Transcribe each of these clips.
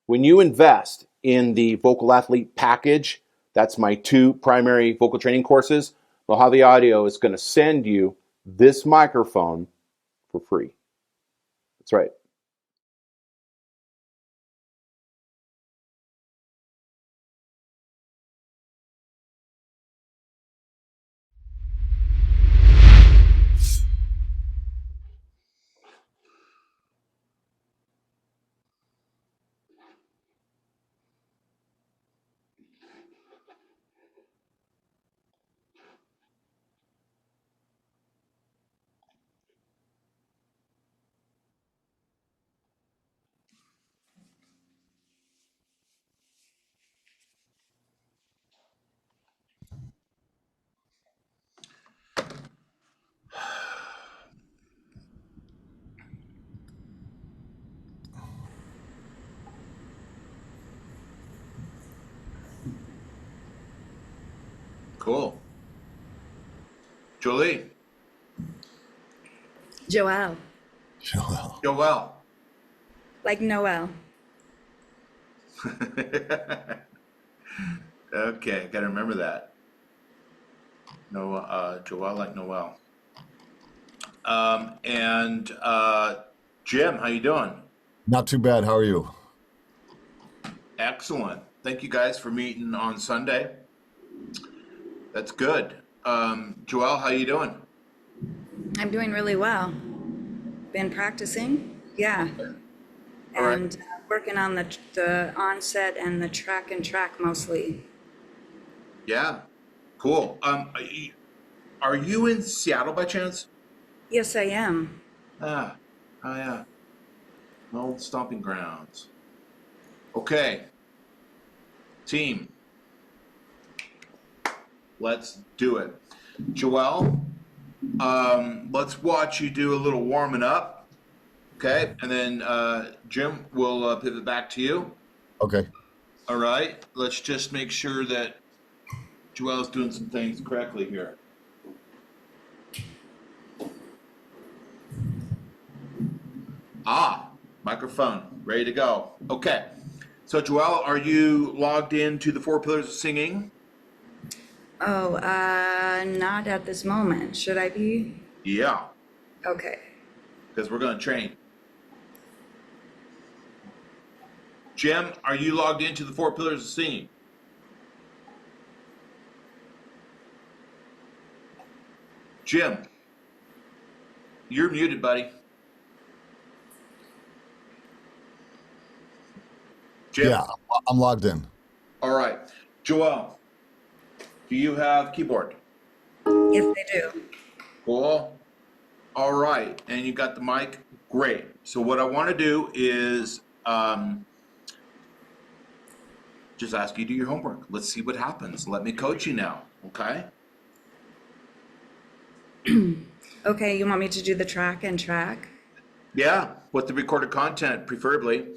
When you invest in the Vocal Athlete package, that's my 2 primary vocal training courses, Mojave Audio is going to send you this microphone for free. That's right. Cool. Julie. Joelle. Joelle. Like Noel. Okay, gotta remember that. Noel, Joelle like Noel. Jim, how you doing? Not too bad. How are you? Excellent. Thank you guys for meeting on Sunday. That's good. Joelle, how you doing? I'm doing really well. Been practicing, yeah, All right. and working on the onset and the track and track mostly. Yeah. Cool. Are you in Seattle by chance? Yes, I am. Ah, oh yeah. Old stomping grounds. Okay. Team. Let's do it. Joelle, let's watch you do a little warming up. Okay. And then Jim, we'll pivot back to you. Okay. All right. Let's just make sure that Joelle's doing some things correctly here. Microphone ready to go. Okay. So Joelle, are you logged into the 4 Pillars of Singing? Oh, not at this moment. Should I be? Yeah, Okay. because we're going to train. Jim, are you logged into the 4 Pillars of Singing? Jim, you're muted, buddy. Jim? Yeah, I'm logged in. All right. Joelle, do you have keyboard? Yes, I do. Cool. All right. And you got the mic? Great. So what I want to do is just ask you to do your homework. Let's see what happens. Let me coach you now. Okay? Okay, you want me to do the track and track? Yeah. With the recorded content, preferably.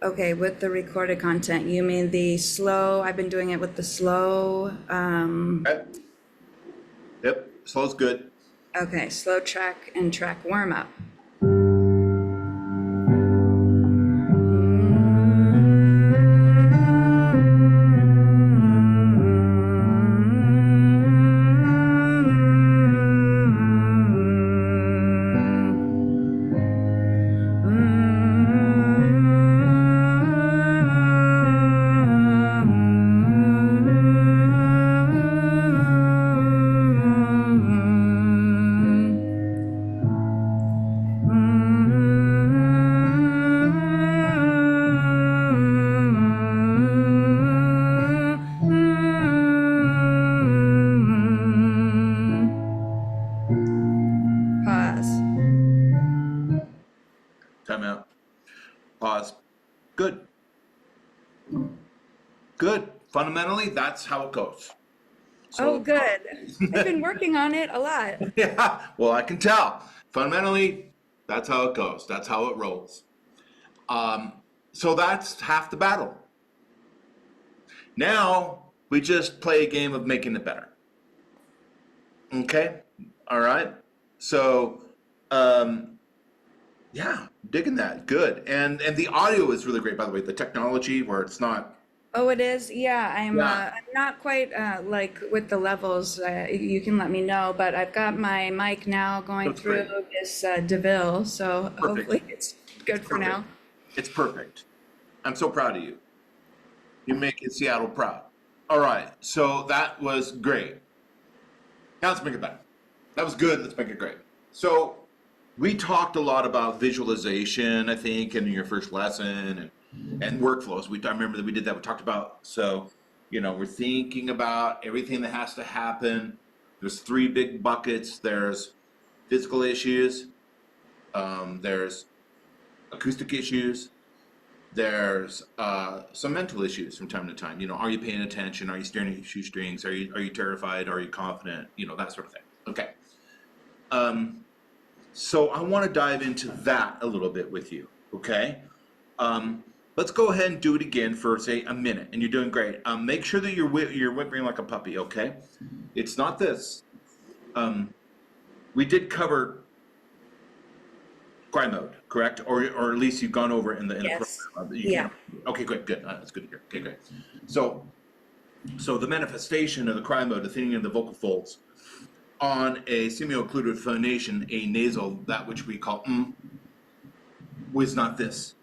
Okay, with the recorded content, you mean the slow? I've been doing it with the slow. Okay. Yep. Slow's good. Okay, slow track and track warm up. Pause. Time out. Pause. Good. Good. Fundamentally, that's how it goes. Oh, good. I've been working on it a lot. Yeah, well, I can tell. Fundamentally, that's how it goes. That's how it rolls. So that's half the battle. Now we just play a game of making it better. Okay? All right? So Yeah, digging that. Good. And the audio is really great, by the way. The technology where it's not. Oh, it is? Yeah, Yeah, I'm not quite like with the levels. You can let me know, but I've got my mic now going that's through great. this DeVille, so Perfect. hopefully it's It's good for perfect. now. It's perfect. I'm so proud of you. You're making Seattle proud. All right. So that was great. Now let's make it better. That was good. Let's make it great. So we talked a lot about visualization, I think, in your first lesson and workflows. I remember that we did that. We talked about, so, we're thinking about everything that has to happen. There's three big buckets. There's physical issues. There's acoustic issues. There's some mental issues from time to time. Are you paying attention? Are you staring at your shoestrings? Are you terrified? Are you confident? That sort of thing. Okay. So I want to dive into that a little bit with you. Okay. Let's go ahead and do it again for say a minute, and you're doing great. Make sure that you're whimpering like a puppy. Okay. It's not this. We did cover cry mode, correct? Or at least you've gone over it in the Yes. program. Yeah. Okay, good. That's good to hear. Okay, great. So the manifestation of the cry mode, the thinning of the vocal folds on a semioccluded phonation, a nasal, that which we call was not this.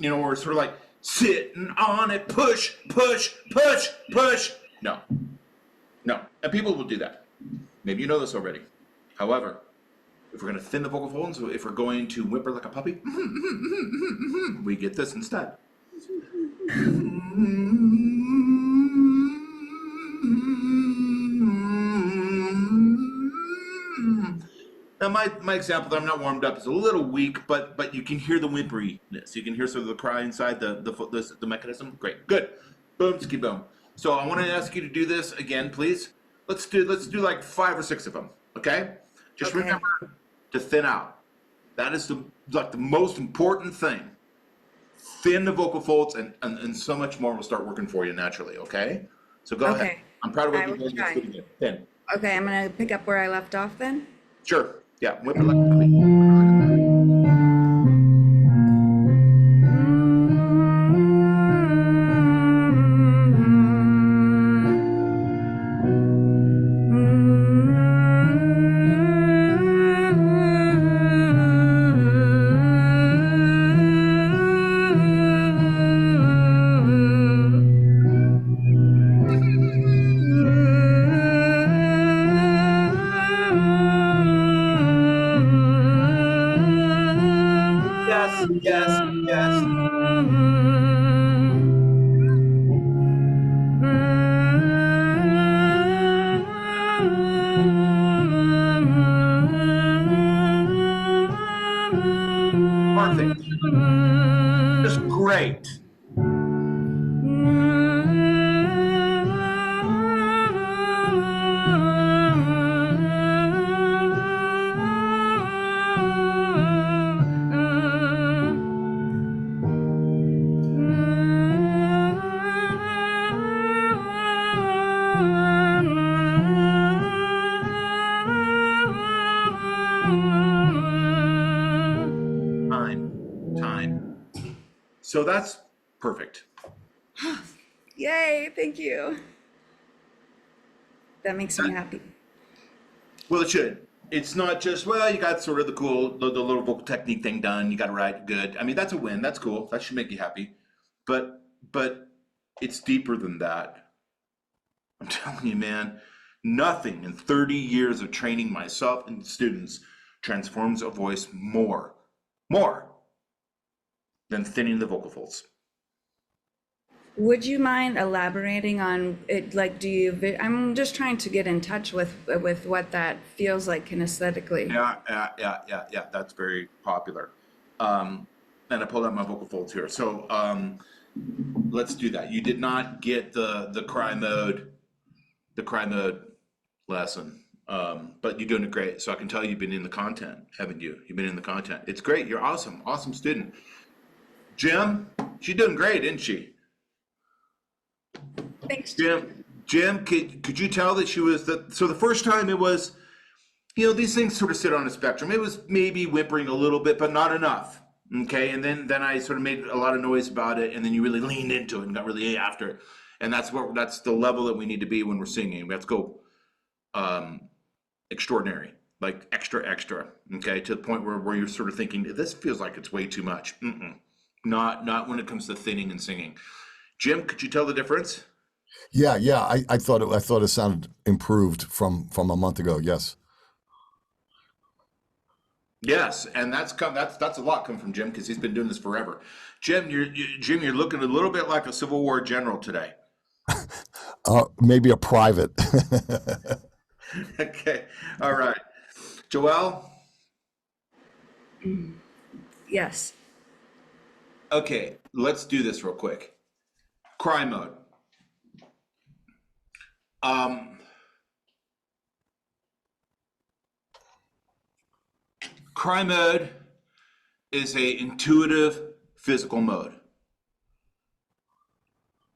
We're sort of like sitting on it, push. No. And people will do that. Maybe you know this already. However, if we're going to thin the vocal folds, if we're going to whimper like a puppy, we get this instead. Now, my example that I'm not warmed up is a little weak, but you can hear the whimperiness. You can hear sort of the cry inside the mechanism. Great, good. Boom, ski boom. So I want to ask you to do this again, please. Let's do like 5 or 6 of them. Okay. Just Okay. remember to thin out. That is the most important thing. Thin the vocal folds, and so much more will start working for you naturally. Okay. So go ahead. Okay. I'm proud of what I you're will doing. try. Let's do it again. Thin. Okay, I'm gonna pick up where I left off then. Sure. Yeah. Whimper like a puppy. Yes. Perfect. Just great. Time. So that's perfect. Yay, thank you. That makes me happy. Well, it should. It's not just, well, you got sort of the little vocal technique thing done. You got it right. Good. I mean, that's a win. That's cool. That should make you happy. But it's deeper than that. I'm telling you, man, nothing in 30 years of training myself and students transforms a voice more than thinning the vocal folds. Would you mind elaborating on it? Like, I'm just trying to get in touch with what that feels like kinesthetically. Yeah. That's very popular. And I pulled out my vocal folds here. So let's do that. You did not get the cry mode lesson, but you're doing it great. So I can tell you've been in the content, haven't you? You've been in the content. It's great. You're awesome. Awesome student. Jim, she's doing great, isn't she? Thanks, Jim, could you tell that she was so the first time it was, these things sort of sit on a spectrum. It was maybe whimpering a little bit, but not enough. Okay. And then I sort of made a lot of noise about it, and then you really leaned into it and got really after it. And that's the level that we need to be when we're singing. We have to go extraordinary, like extra, okay, to the point where you're sort of thinking, this feels like it's way too much. Not when it comes to thinning and singing. Jim, could you tell the difference? Yeah. I thought it sounded improved from a month ago. Yes. Yes, and that's a lot come from Jim, because he's been doing this forever. Jim, you're looking a little bit like a Civil War general today. Maybe a private. Okay, all right. Joelle? Yes. Okay, let's do this real quick. Cry mode. Cry mode is a intuitive physical mode.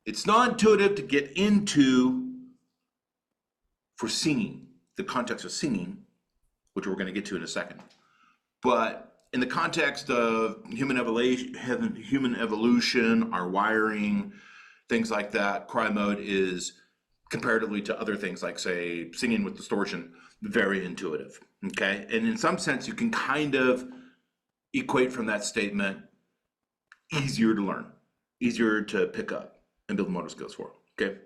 It's not intuitive to get into for singing, the context of singing, which we're going to get to in a second. But in the context of human evolution, our wiring, things like that, cry mode is, comparatively to other things like, say, singing with distortion, very intuitive, okay? And in some sense, you can kind of equate from that statement, easier to learn, easier to pick up and build motor skills for, okay?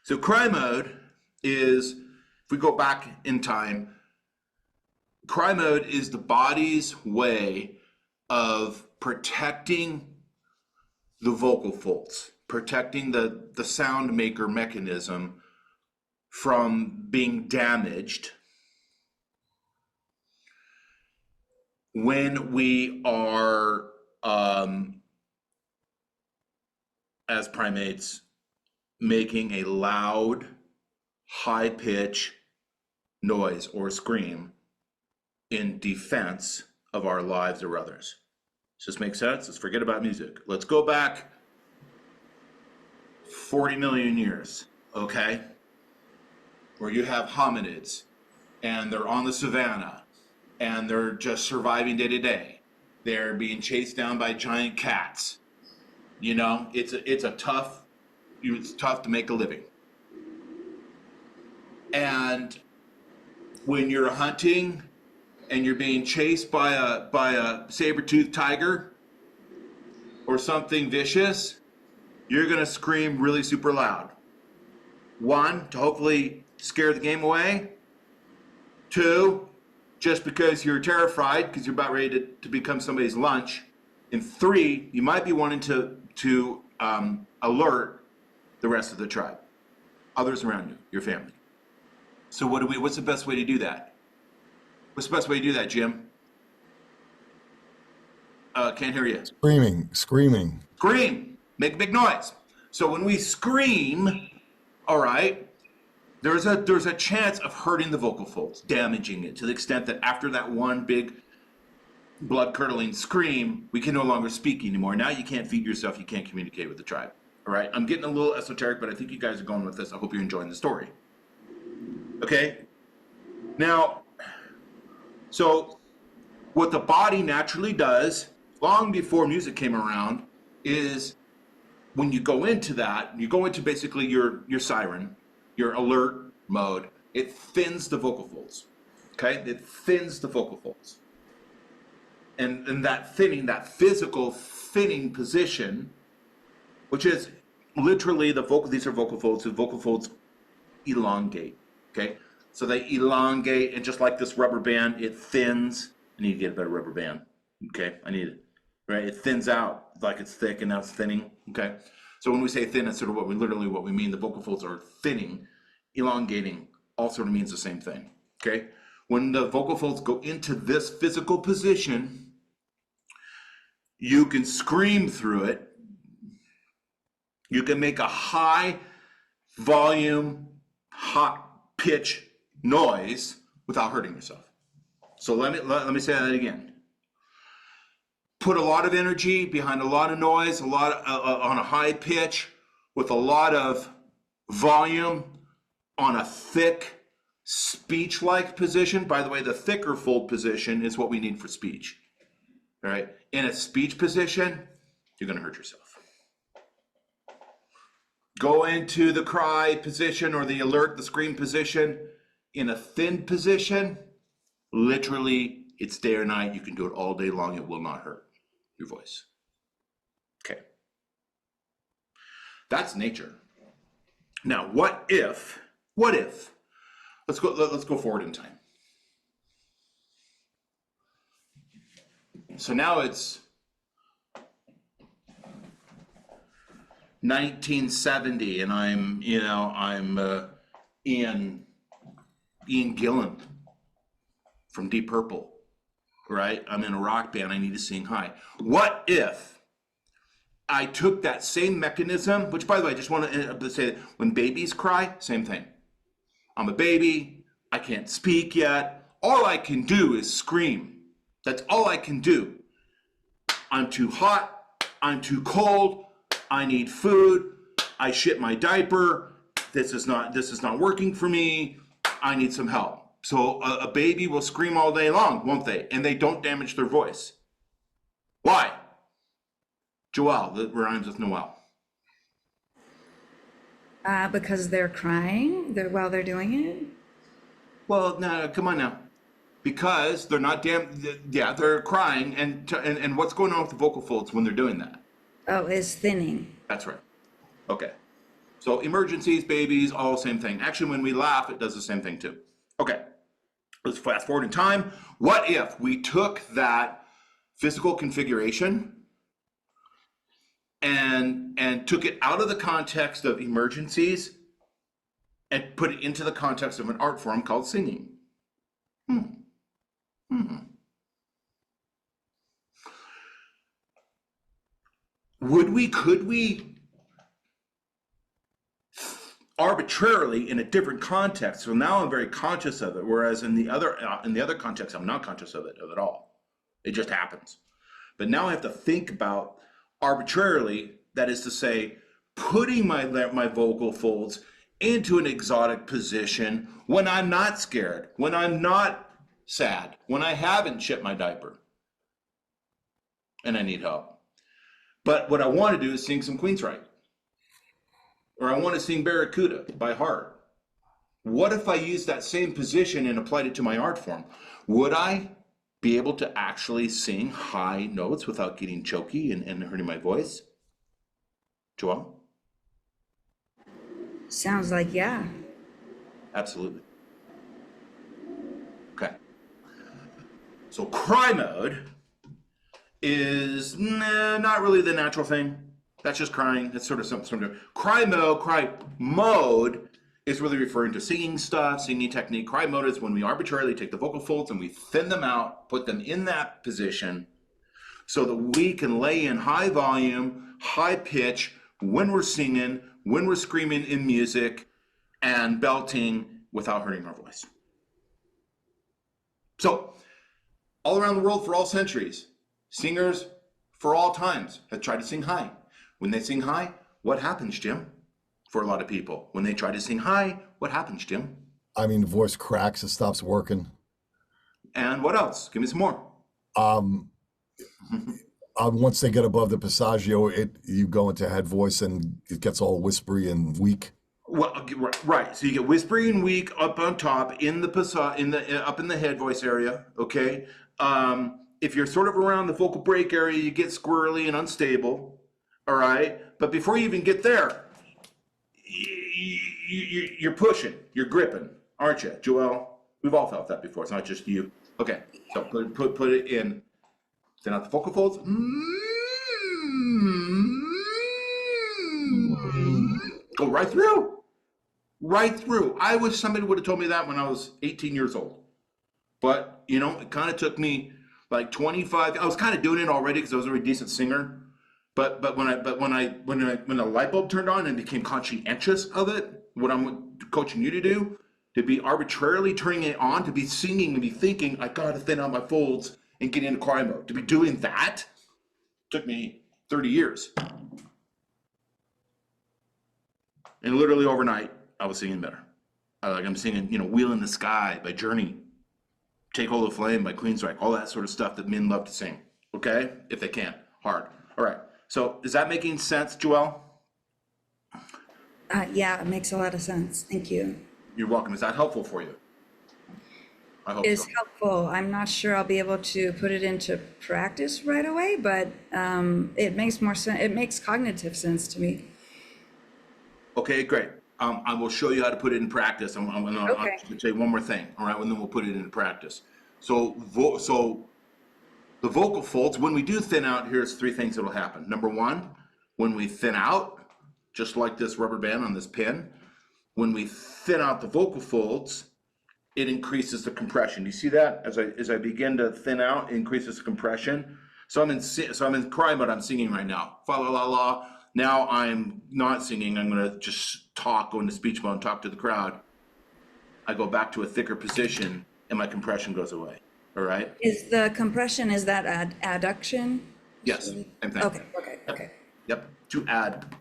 So cry mode is, if we go back in time, cry mode is the body's way of protecting the vocal folds, protecting the sound maker mechanism from being damaged when we are, as primates, making a loud, high pitch noise or scream in defense of our lives or others. Does this make sense? Let's forget about music. Let's go back 40 million years, okay? Where you have hominids and they're on the savannah and they're just surviving day to day. They're being chased down by giant cats. It's tough to make a living. And when you're hunting and you're being chased by a saber-toothed tiger or something vicious, you're gonna scream really super loud. One, to hopefully scare the game away. Two, just because you're terrified because you're about ready to become somebody's lunch. And three, you might be wanting to alert the rest of the tribe, others around you, your family. So what's the best way to do that? What's the best way to do that, Jim? Can't hear you. Screaming. Scream, make a big noise. So when we scream, all right, there's a chance of hurting the vocal folds, damaging it to the extent that after that one big blood-curdling scream, we can no longer speak anymore. Now you can't feed yourself, you can't communicate with the tribe. All right, I'm getting a little esoteric, but I think you guys are going with this. I hope you're enjoying the story. Okay, now, so what the body naturally does, long before music came around, is when you go into that, you go into basically your siren, your alert mode, it thins the vocal folds, okay? It thins the vocal folds. And that thinning, that physical thinning position, which is literally these are vocal folds, the vocal folds elongate, okay? So they elongate, and just like this rubber band, it thins. I need to get a better rubber band, okay? I need it, right? It thins out like it's thick, and now it's thinning, okay? So when we say thin, that's sort of what we mean. The vocal folds are thinning, elongating, all sort of means the same thing, okay? When the vocal folds go into this physical position, you can scream through it. You can make a high volume, hot pitch noise without hurting yourself. So let me say that again. Put a lot of energy behind a lot of noise, on a high pitch, with a lot of volume on a thick speech-like position. By the way, the thicker fold position is what we need for speech. All right, in a speech position, you're going to hurt yourself. Go into the cry position or the alert, the scream position in a thin position. Literally, it's day or night. You can do it all day long. It will not hurt your voice. Okay. That's nature. Now, what if, let's go forward in time. So now it's 1970 and I'm Ian Gillan from Deep Purple, right? I'm in a rock band, I need to sing high. What if I took that same mechanism, which by the way, I just want to say that when babies cry, same thing. I'm a baby, I can't speak yet. All I can do is scream. That's all I can do. I'm too hot, I'm too cold, I need food, I shit my diaper, this is not working for me, I need some help. So a baby will scream all day long, won't they? And they don't damage their voice. Why? Joelle, that rhymes with Noel. Because they're crying while they're doing it? Well, no, come on now. Because they're not they're crying, and what's going on with the vocal folds when they're doing that? Oh, it's thinning. That's right. Okay. So emergencies, babies, all the same thing. Actually, when we laugh, it does the same thing too. Okay. Let's fast forward in time. What if we took that physical configuration and took it out of the context of emergencies and put it into the context of an art form called singing? Could we arbitrarily in a different context? So now I'm very conscious of it, whereas in the other context, I'm not conscious of it at all. It just happens. But now I have to think about arbitrarily, that is to say, putting my vocal folds into an exotic position when I'm not scared, when I'm not sad, when I haven't shit my diaper, and I need help. But what I want to do is sing some Queensryche, or I want to sing Barracuda by heart. What if I used that same position and applied it to my art form? Would I be able to actually sing high notes without getting choky and hurting my voice? Joelle? Sounds like, yeah. Absolutely. Okay. So cry mode is not really the natural thing. That's just crying. That's sort of something. Cry mode is really referring to singing stuff, singing technique. Cry mode is when we arbitrarily take the vocal folds and we thin them out, put them in that position so that we can lay in high volume, high pitch when we're singing, when we're screaming in music and belting without hurting our voice. So all around the world for all centuries, singers for all times have tried to sing high. When they sing high, what happens, Jim? For a lot of people, when they try to sing high, what happens, Jim? I mean, the voice cracks, it stops working. And what else? Give me some more. Once they get above the passaggio, you go into head voice and it gets all whispery and weak. Well, right. So you get whispery and weak up on top in the up in the head voice area. Okay. If you're sort of around the vocal break area, you get squirrely and unstable. All right. But before you even get there, you're pushing, you're gripping, aren't you, Joelle? We've all felt that before. It's not just you. Okay. So put it in. Thin out the vocal folds. Go right through. Right through. I wish somebody would have told me that when I was 18 years old. But, you know, it kind of took me like 25. I was kind of doing it already because I was a really decent singer. But when the light bulb turned on and became conscientious of it, what I'm coaching you to do, to be arbitrarily turning it on, to be singing and be thinking, I gotta thin out my folds and get into cry mode. To be doing that took me 30 years. And literally overnight, I was singing better. I'm singing, Wheel in the Sky by Journey, Take Hold of Flame by Queensryche, all that sort of stuff that men love to sing, okay? If they can, hard. All right, so is that making sense, Joelle? Yeah, it makes a lot of sense. Thank you. You're welcome. Is that helpful for you? I hope Is so. helpful. I'm not sure I'll be able to put it into practice right away, but it makes more sense. It makes cognitive sense to me. Okay, great. I will show you how to put it in practice. I'm going Okay. to say one more thing, all right, and then we'll put it into practice. So the vocal folds, when we do thin out, here's 3 things that will happen. Number 1, when we thin out, just like this rubber band on this pin, when we thin out the vocal folds, it increases the compression. You see that? As I begin to thin out, it increases the compression. So I'm in cry mode. I'm singing right now. Fa la la la. Now I'm not singing. I'm going to just talk, go into speech mode, and talk to the crowd. I go back to a thicker position, and my compression goes away. All right? Is the compression, is that adduction? Yes. Same thing. Okay. Yep. To add.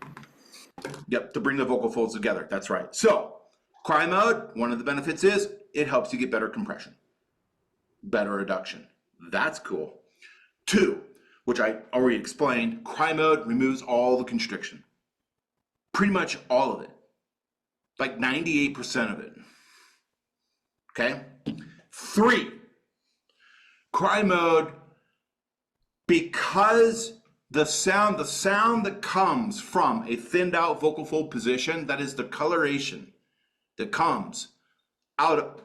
Yep. To bring the vocal folds together. That's right. So, cry mode, one of the benefits is it helps you get better compression, better adduction. That's cool. 2, which I already explained, cry mode removes all the constriction. Pretty much all of it. Like 98% of it. Okay? 3, cry mode, because the sound that comes from a thinned out vocal fold position, that is the coloration that comes out of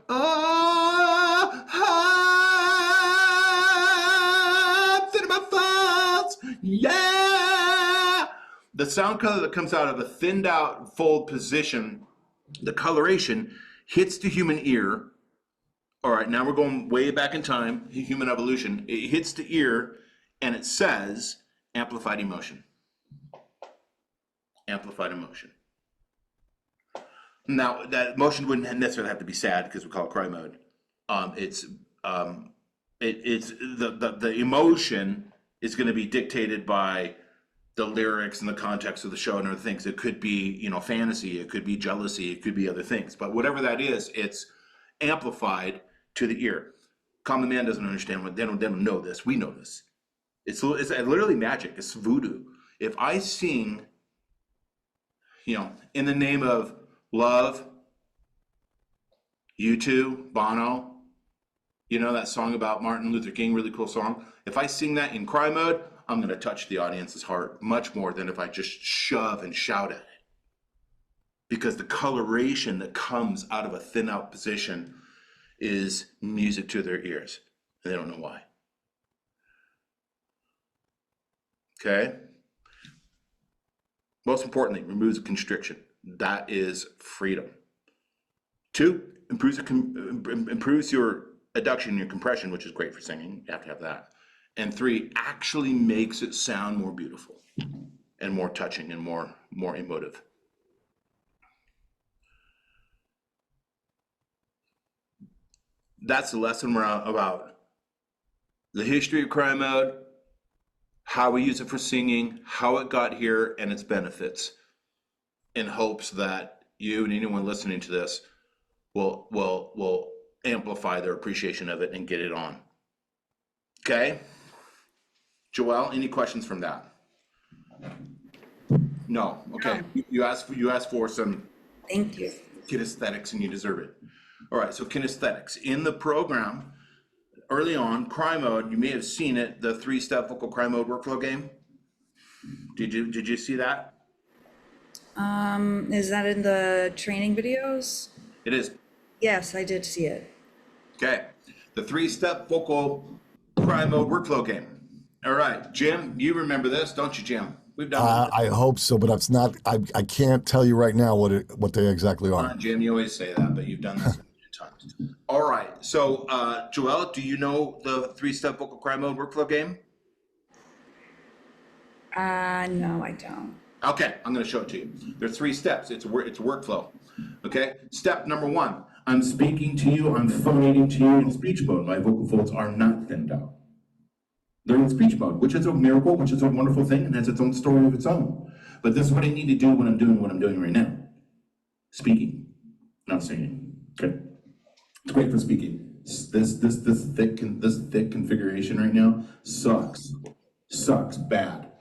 cinema folds, yeah. The sound color that comes out of a thinned out fold position, the coloration hits the human ear. All right, now we're going way back in time, human evolution. It hits the ear and it says amplified emotion. Amplified emotion. Now, that emotion wouldn't necessarily have to be sad because we call it cry mode. It's the emotion is going to be dictated by the lyrics and the context of the show and other things. It could be, fantasy, it could be jealousy, it could be other things. But whatever that is, it's amplified to the ear. Common man doesn't understand what they don't know this. We know this. It's literally magic. It's voodoo. If I sing, in the name of love, U2, Bono, that song about Martin Luther King, really cool song. If I sing that in cry mode, I'm going to touch the audience's heart much more than if I just shove and shout at it. Because the coloration that comes out of a thin out position is music to their ears. And they don't know why. Okay? Most importantly, removes constriction. That is freedom. 2, improves your adduction, your compression, which is great for singing. You have to have that. And 3, actually makes it sound more beautiful and more touching and more emotive. That's the lesson about the history of cry mode, how we use it for singing, how it got here, and its benefits, in hopes that you and anyone listening to this will amplify their appreciation of it and get it on. Okay? Joelle, any questions from that? No. Okay. You asked for some Thank you. kinesthetics, and you deserve it. All right, so kinesthetics. In the program, early on, cry mode, you may have seen it, the 3-step vocal cry mode workflow game. Did you see that? Is that in the training videos? It is. Yes, I did see it. Okay. The 3-step vocal cry mode workflow game. All right, Jim, you remember this, don't you, Jim? We've done I hope so, but it's not. I can't tell you right now what they exactly are. Jim, you always say that, but you've done this a million times. All right, so Joelle, do you know the 3-step vocal cry mode workflow game? No, I don't. Okay, I'm going to show it to you. There's 3 steps. It's a workflow. Okay. Step number 1: I'm speaking to you. I'm phonating to you in speech mode. My vocal folds are not thinned out. They're in speech mode, which is a miracle, which is a wonderful thing, and has its own story of its own. But this is what I need to do when I'm doing what I'm doing right now. speaking, not singing. Okay, it's great for speaking. This thick configuration right now sucks bad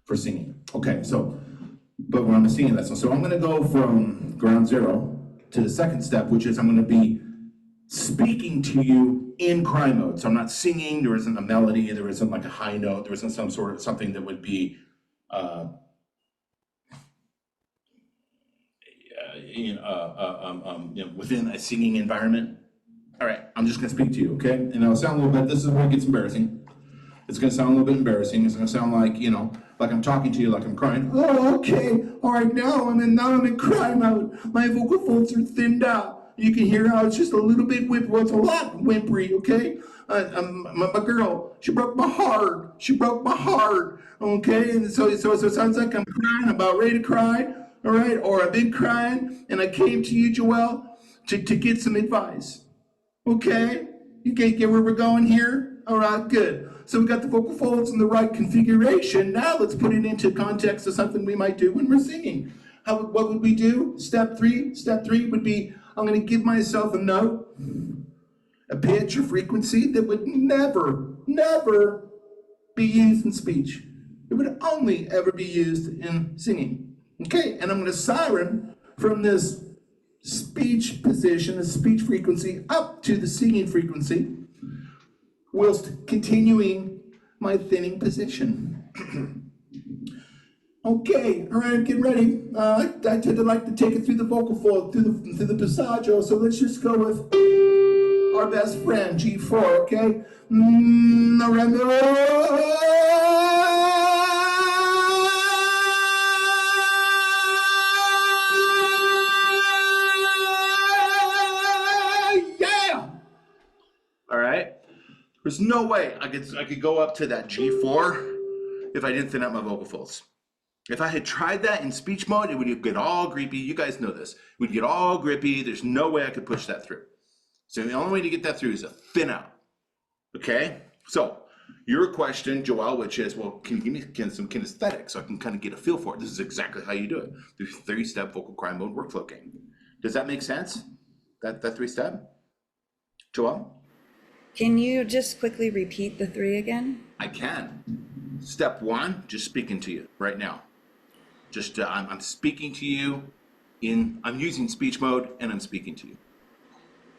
for singing. Okay, so but when I'm singing that song, so I'm going to go from ground zero to the second step, which is I'm going to be speaking to you in cry mode. So I'm not singing. There isn't a melody. There isn't like a high note. There isn't some sort of something that would be within a singing environment. All right, I'm just gonna speak to you, okay? And it'll sound a little bit, this is where it gets embarrassing. It's gonna sound a little bit embarrassing. It's gonna sound like, like I'm talking to you, like I'm crying. Oh, okay, all right, now I'm in cry mode. My vocal folds are thinned out. You can hear how it's just a little bit well, it's a lot whimpery, okay? My girl, she broke my heart, okay? And so it sounds like I'm crying, about ready to cry, all right? Or I've been crying, and I came to you, Joelle, to get some advice. Okay, you get where we're going here? All right, good. So we got the vocal folds in the right configuration. Now let's put it into context of something we might do when we're singing. What would we do? Step three would be, I'm gonna give myself a note, a pitch or frequency that would never be used in speech. It would only ever be used in singing. Okay, and I'm gonna siren from this speech position, a speech frequency, up to the singing frequency, whilst continuing my thinning position. Okay, all right, get ready. I tend to like to take it through the vocal fold, through the passaggio, so let's just go with our best friend, G4, okay? All right. There's no way I could go up to that G4 if I didn't thin out my vocal folds. If I had tried that in speech mode, it would get all grippy. You guys know this. It would get all grippy. There's no way I could push that through. So the only way to get that through is to thin out. Okay? So your question, Joelle, which is, well, can you give me some kinesthetics so I can kind of get a feel for it? This is exactly how you do it. The 3-step vocal cry mode workflow game. Does that make sense? That 3-step? Joelle? Can you just quickly repeat the 3 again? I can. Step 1, just speaking to you right now. Just I'm speaking to you I'm using speech mode and I'm speaking to you.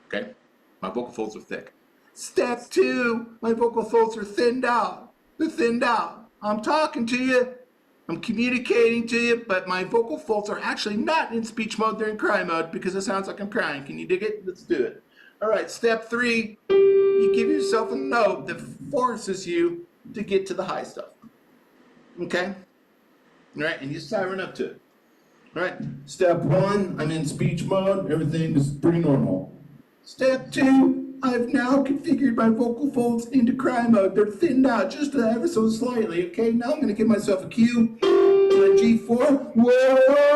Okay? My vocal folds are thick. Step 2, my vocal folds are thinned out. They're thinned out. I'm talking to you. I'm communicating to you, but my vocal folds are actually not in speech mode. They're in cry mode because it sounds like I'm crying. Can you dig it? Let's do it. All right, step 3, you give yourself a note that forces you to get to the high stuff. Okay? All right, and you siren up to it. All right, step 1, I'm in speech mode. Everything is pretty normal. Step 2, I've now configured my vocal folds into cry mode. They're thinned out just ever so slightly. Okay, now I'm going to give myself a cue to a G4. Whoa!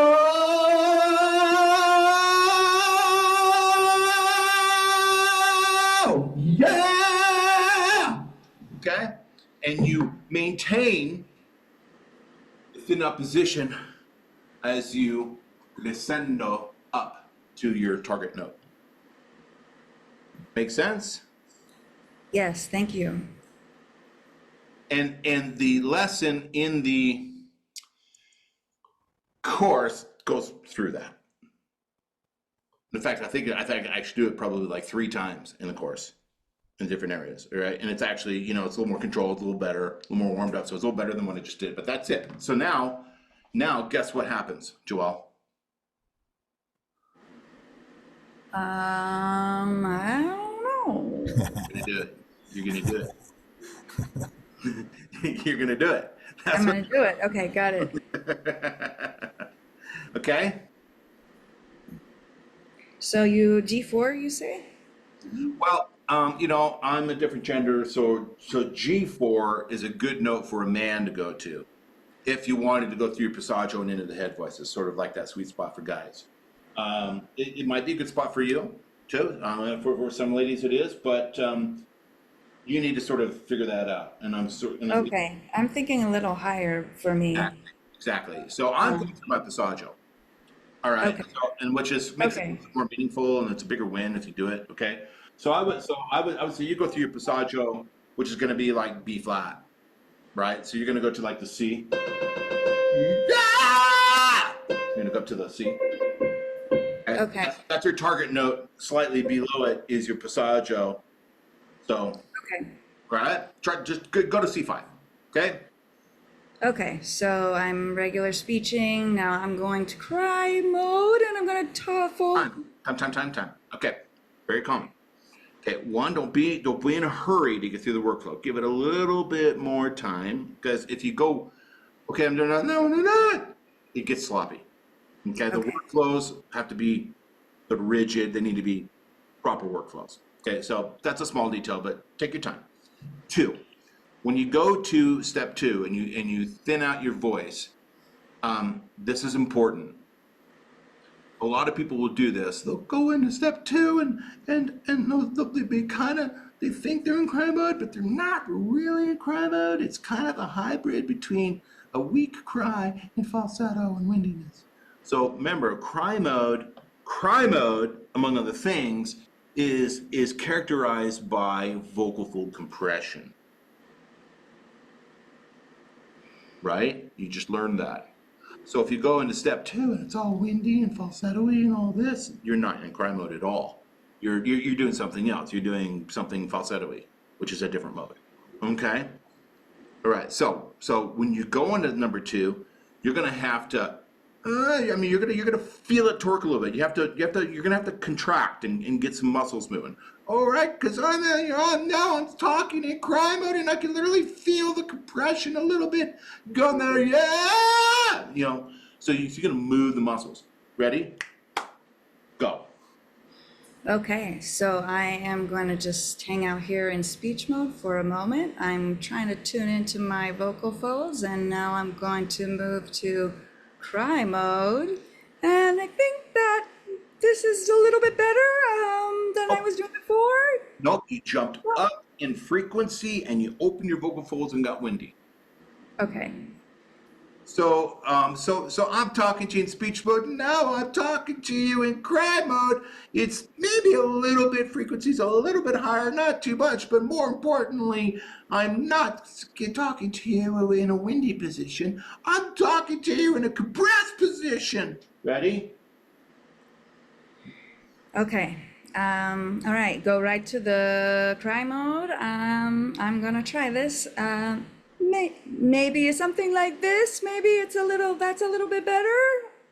Yeah! Okay? And you maintain the thin up position as you descendo up to your target note. Make sense? Yes, thank you. And the lesson in the course goes through that. In fact, I think I actually do it probably like 3 times in the course in different areas, right? And it's actually, it's a little more controlled, a little better, a little more warmed up. So it's a little better than what I just did, but that's it. So now guess what happens, Joelle? I don't know. You're gonna do it. You're gonna do it. I'm gonna do it. Okay, got it. Okay? So you G4, you say? Well, I'm a different gender, so G4 is a good note for a man to go to if you wanted to go through your passaggio and into the head voices, sort of like that sweet spot for guys. It might be a good spot for you too. For some ladies it is, but you need to sort of figure that out. And Okay, I'm thinking a little higher for me. Exactly. So I'm going through my passaggio. All right. Okay. So, and which is makes Okay. it more meaningful, and it's a bigger win if you do it. Okay. I would say you go through your passaggio, which is going to be like B flat, right? So you're going to go to like the C. Ah! You're going to go up to the C. Okay. That's your target note. Slightly below it is your passaggio. So, Okay. right? Just go to C5. Okay. Okay, so I'm regular speeching. Now I'm going to cry mode and I'm going to fold. Time. Okay. Very calm. Okay. One, don't be in a hurry to get through the workflow. Give it a little bit more time, because if you go, okay, I'm doing that. No, it gets sloppy. Okay. The Okay. workflows have to be sort of rigid. They need to be proper workflows. Okay. So that's a small detail, but take your time. Two, when you go to step 2 and you thin out your voice, this is important. A lot of people will do this. They'll go into step 2 and they'll be they think they're in cry mode, but they're not really in cry mode. It's kind of a hybrid between a weak cry and falsetto and windiness. So remember, cry mode, among other things, is characterized by vocal fold compression. Right? You just learned that. So if you go into step 2 and it's all windy and falsetto-y and all this, you're not in cry mode at all. You're doing something else. You're doing something falsetto-y, which is a different mode. Okay? All right. So when you go into number 2, you're gonna have to. You're gonna feel it torque a little bit. You're gonna have to contract and get some muscles moving. All right, because now I'm talking in cry mode and I can literally feel the compression a little bit going there. Yeah, so you're gonna move the muscles. Ready? Go. Okay, so I am going to just hang out here in speech mode for a moment. I'm trying to tune into my vocal folds, and now I'm going to move to cry mode. And I think that this is a little bit better than I was doing before. Nope, you jumped up in frequency and you opened your vocal folds and got windy. Okay. So I'm talking to you in speech mode. Now I'm talking to you in cry mode. It's maybe a little bit, frequencies a little bit higher, not too much, but more importantly, I'm not talking to you in a windy position. I'm talking to you in a compressed position. Ready? Okay. All right, go right to the cry mode. I'm gonna try this. Maybe it's something like this. Maybe that's a little bit better.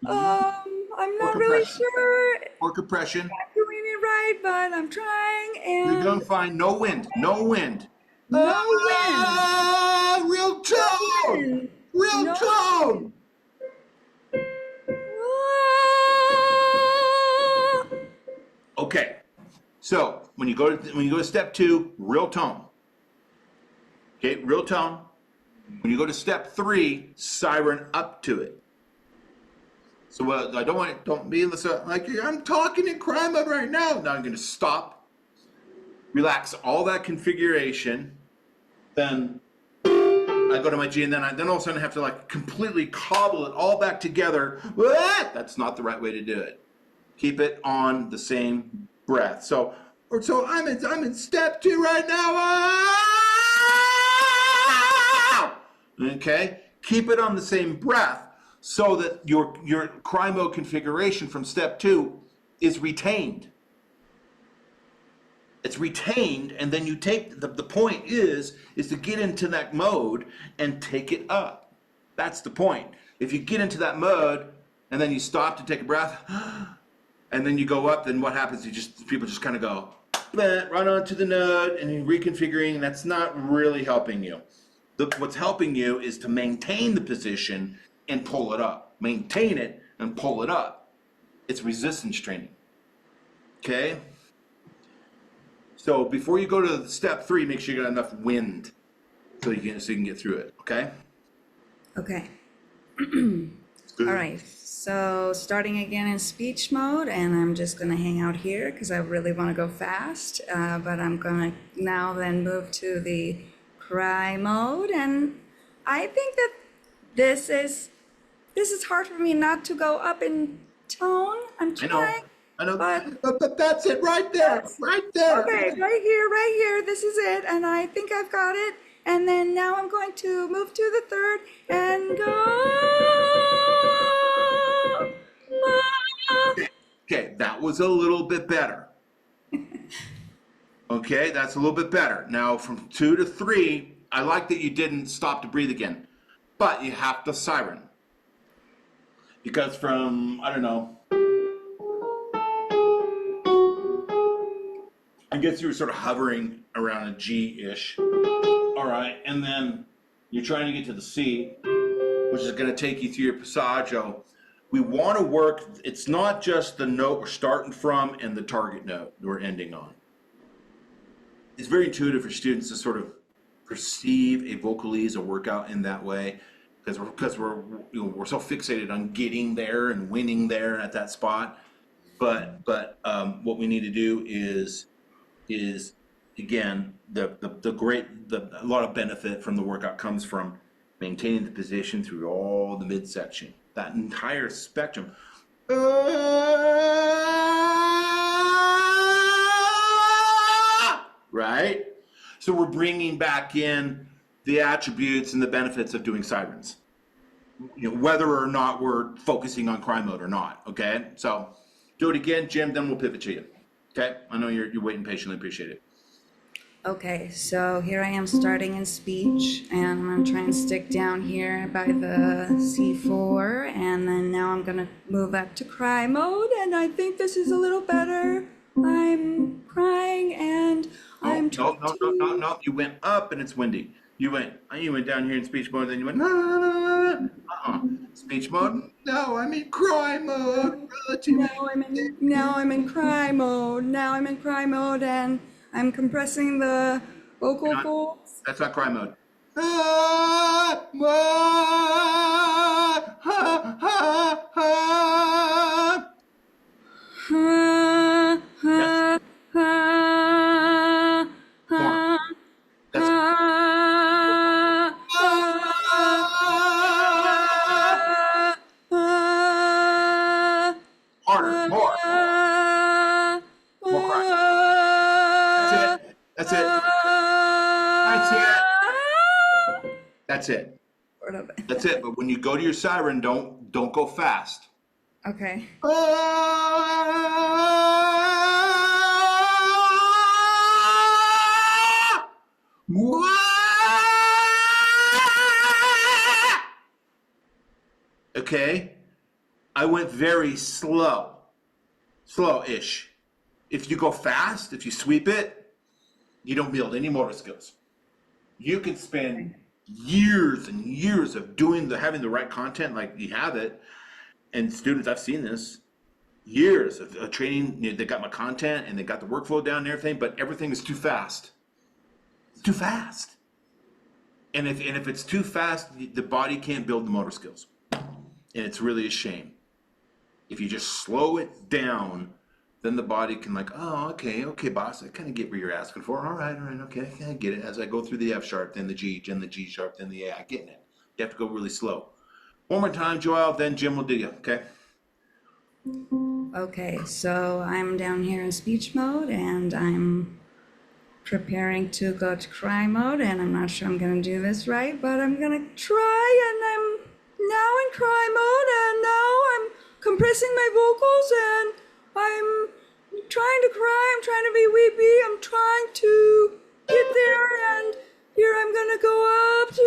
I'm not really compression. sure Or compression. I'm doing it right, but I'm trying. You're And gonna find no wind. no wind. Real tone. Wind. Real No tone. Ah! Okay, so when you go to step 2, real tone. Okay, real tone. When you go to step 3, siren up to it. So I don't be like I'm talking in cry mode right now. Now I'm going to stop, relax all that configuration, then I go to my G, and then all of a sudden I have to like completely cobble it all back together. That's not the right way to do it. Keep it on the same breath. So I'm in step 2 right now. Okay, keep it on the same breath so that your cry mode configuration from step 2 is retained. It's retained, and then you take the point is to get into that mode and take it up. That's the point. If you get into that mode and then you stop to take a breath, and then you go up, then what happens? People just kind of go right onto the note and you're reconfiguring, and that's not really helping you. What's helping you is to maintain the position and pull it up. Maintain it and pull it up. It's resistance training. Okay? So before you go to step 3, make sure you got enough wind so you can get through it. Okay? Okay. All right. So starting again in speech mode, and I'm just gonna hang out here because I really want to go fast. But I'm gonna now then move to the cry mode, and I think that this is hard for me not to go up in tone. I'm I know. trying. I know. But But that's it right there. Right there. okay, right here. This is it, and I think I've got it. And then now I'm going to move to the third and go. Okay, that was a little bit better. Okay, that's a little bit better. Now from 2 to 3, I like that you didn't stop to breathe again, but you have to siren. Because from, I don't know, I guess you were sort of hovering around a G-ish. All right, and then you're trying to get to the C, which is going to take you through your passaggio. We want to work, it's not just the note we're starting from and the target note we're ending on. It's very intuitive for students to sort of perceive a vocalese, a workout in that way, because we're so fixated on getting there and winning there at that spot. But what we need to do is again a lot of benefit from the workout comes from maintaining the position through all the midsection, that entire spectrum. Right? So we're bringing back in the attributes and the benefits of doing sirens, whether or not we're focusing on cry mode or not. Okay, so do it again, Jim, then we'll pivot to you. Okay, I know you're waiting patiently, appreciate it. Okay, so here I am starting in speech, and I'm gonna try and stick down here by the C4, and then now I'm gonna move up to cry mode, and I think this is a little better. I'm crying, and I'm trying to... No, you went up and it's windy. You went down here in speech mode, then you went, no. Speech mode? No, I'm in cry mode. Now I'm in cry mode. Now I'm in cry mode, and I'm compressing the vocal folds. That's not cry mode. Harder, more cry. That's it. That's it. That's it. But when you go to your siren, don't go fast. Okay. Okay, I went very slow-ish. If you go fast, if you sweep it, you don't build any motor skills. You can spend years and years of having the right content, like you have it, and students, I've seen this, years of training, they got my content and they got the workflow down and everything, but everything is too fast. It's too fast. And if it's too fast, the body can't build the motor skills. And it's really a shame. If you just slow it down, then the body can okay, boss, I kind of get what you're asking for. All right, okay, I get it. As I go through the F sharp, then the G sharp, then the A, I get it. You have to go really slow. One more time, Joel, then Jim will do you, okay? Okay, so I'm down here in speech mode, and I'm preparing to go to cry mode, and I'm not sure I'm gonna do this right, but I'm gonna try, and I'm now in cry mode, and now I'm compressing my vocals, and I'm trying to cry, I'm trying to be weepy, I'm trying to get there, and here I'm gonna go up to...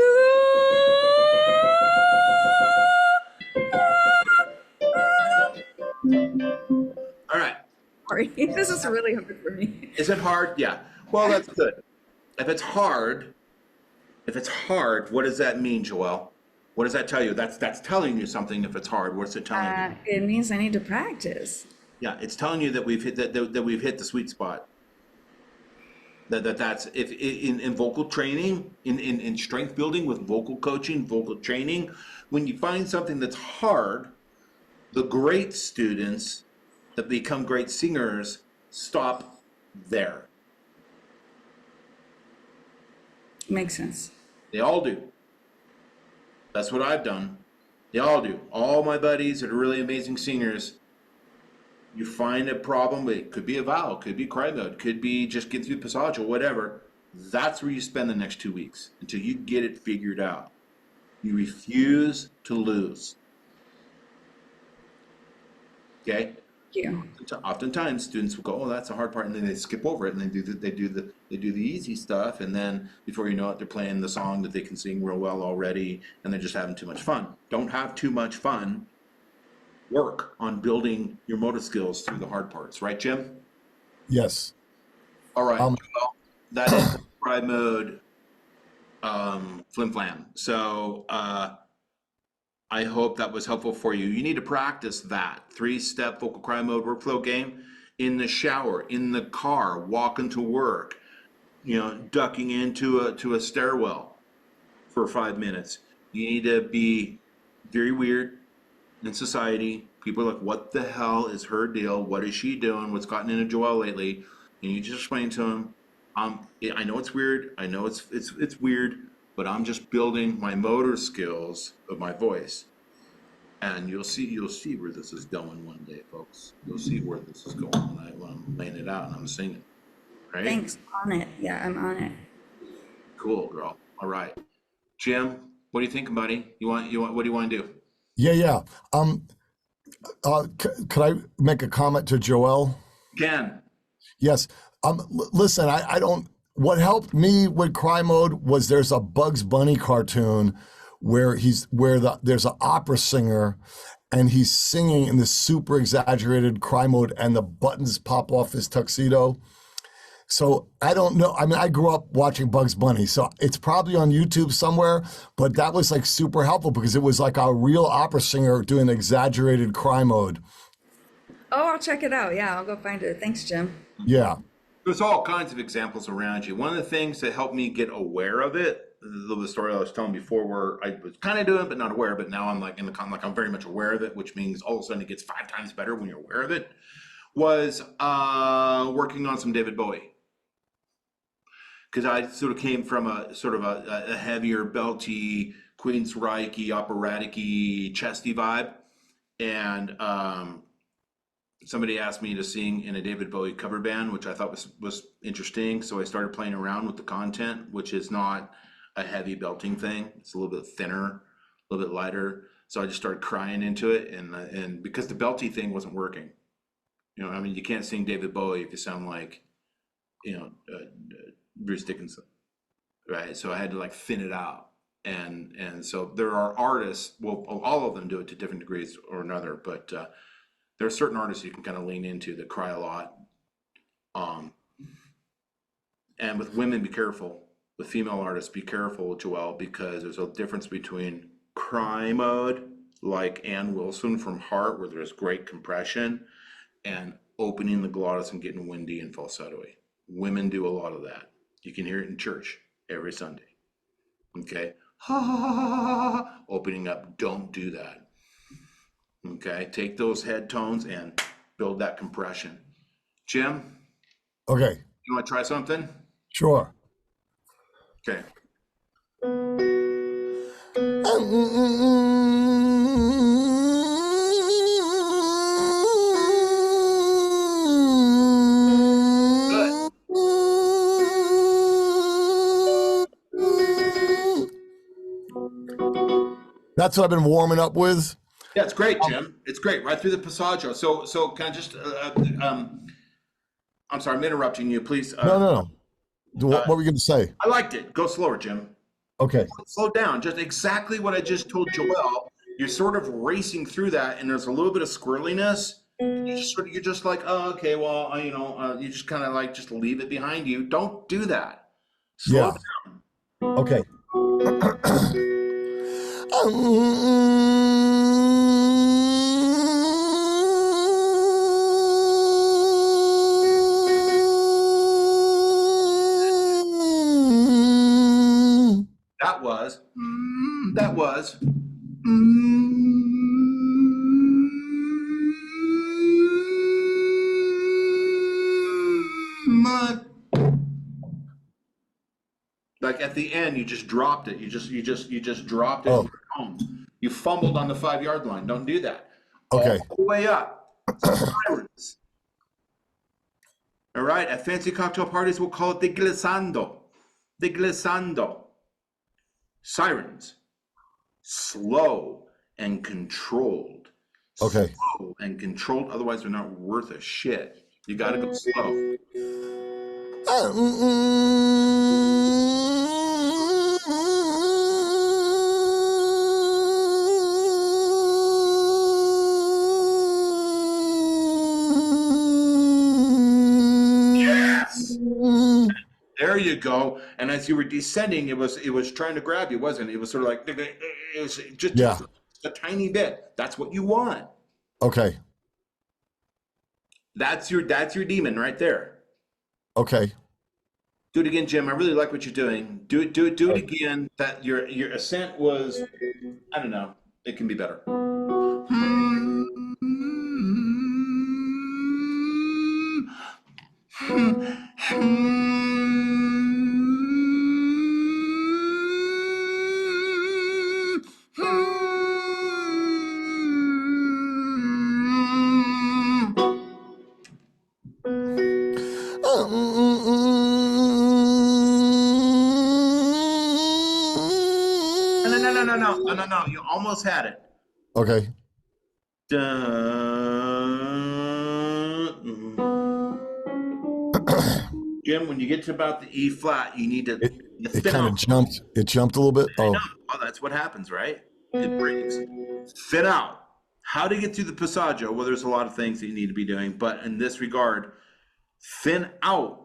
All right. Sorry, this is really hard for me. Is it hard? Yeah. Well, that's good. If it's hard, what does that mean, Joelle? What does that tell you? That's telling you something. If it's hard, what's it telling you? It means I need to practice. Yeah, it's telling you that we've hit that we've hit the sweet spot. That's if in vocal training, in strength building with vocal coaching, vocal training, when you find something that's hard, the great students that become great singers stop there. Makes sense. They all do. That's what I've done. They all do. All my buddies that are really amazing singers, you find a problem, it could be a vowel, could be cry mode, could be just getting through the passage or whatever. That's where you spend the next 2 weeks until you get it figured out. You refuse to lose. Okay? Thank you. Oftentimes students will go, oh, that's the hard part, and then they skip over it and they do the easy stuff, and then before you know it, they're playing the song that they can sing real well already, and they're just having too much fun. Don't have too much fun. Work on building your motor skills through the hard parts, right, Jim? Yes. All right. Well, that is cry mode flim flam. So I hope that was helpful for you. You need to practice that 3-step vocal cry mode workflow game in the shower, in the car, walking to work, you know, ducking into a stairwell for 5 minutes. You need to be very weird in society. People are like, what the hell is her deal? What is she doing? What's gotten into Joelle lately? And you just explain to them, I know it's weird. I know it's weird, but I'm just building my motor skills of my voice. And you'll see where this is going one day, folks. You'll see where this is going when I'm laying it out and I'm singing. Right? Thanks. On it. Yeah, I'm on it. Cool, girl. All right. Jim, what do you think, buddy? What do you want to do? Yeah. Could I make a comment to Joelle? Can. Yes. Listen, I don't. What helped me with cry mode was there's a Bugs Bunny cartoon where there's an opera singer, and he's singing in this super exaggerated cry mode, and the buttons pop off his tuxedo. So I don't know. I mean, I grew up watching Bugs Bunny, so it's probably on YouTube somewhere, but that was like super helpful because it was like a real opera singer doing exaggerated cry mode. Oh, I'll check it out. Yeah, I'll go find it. Thanks, Jim. Yeah. There's all kinds of examples around you. One of the things that helped me get aware of it, the story I was telling before, where I was kind of doing it, but not aware, but now I'm like I'm very much aware of it, which means all of a sudden it gets 5 times better when you're aware of it, was working on some David Bowie. Because I sort of came from a heavier, belty, Queensryche-y, operatic-y, chesty vibe. And somebody asked me to sing in a David Bowie cover band, which I thought was interesting. So I started playing around with the content, which is not a heavy belting thing. It's a little bit thinner, a little bit lighter. So I just started crying into it. And because the belty thing wasn't working. You know, I mean, you can't sing David Bowie if you sound like, you know, Bruce Dickinson, right? So I had to like thin it out, and so there are artists. Well, all of them do it to different degrees or another, but there are certain artists you can kind of lean into that cry a lot. And with women, be careful. With female artists, be careful, Joelle, because there's a difference between cry mode, like Ann Wilson from Heart, where there's great compression, and opening the glottis and getting windy and falsetto-y. Women do a lot of that. You can hear it in church every Sunday. Okay? Ha ha ha ha ha. Opening up, don't do that. Okay? Take those head tones and build that compression. Jim? Okay. You want to try something? Sure. Okay. That's what I've been warming up with. Yeah, it's great, Jim. It's great, right through the passaggio. So can I just, I'm sorry, I'm interrupting you, please. No. What were you going to say? I liked it. Go slower, Jim. Okay. Slow down. Just exactly what I just told Joelle. You're sort of racing through that, and there's a little bit of squirreliness. You're just like, oh, okay, well, you just kind of like just leave it behind you. Don't do that. Slow down. Okay. That was. Like at the end, you just dropped it. You just dropped it. Oh. Home. You fumbled on the 5-yard line. Don't do that. Okay. All the way up. Sirens. All right, at fancy cocktail parties, we'll call it the glissando. The glissando. Sirens. Slow and controlled. Okay. Slow and controlled, otherwise they're not worth a shit. You gotta go slow. Yes. There you go. And as you were descending, it was trying to grab you, wasn't it? It was sort of like it was just a tiny bit. That's what you want. Okay. That's your demon right there. Okay. Do it again, Jim. I really like what you're doing. Do it again. That your ascent was, I don't know. It can be better. No. You almost had it. Okay. Jim, when you get to about the E flat, you need to. It kind of jumped. It jumped a little bit. Oh. Oh, that's what happens, right? It breaks. Thin out. How to get through the passaggio? Well, there's a lot of things that you need to be doing, but in this regard, thin out.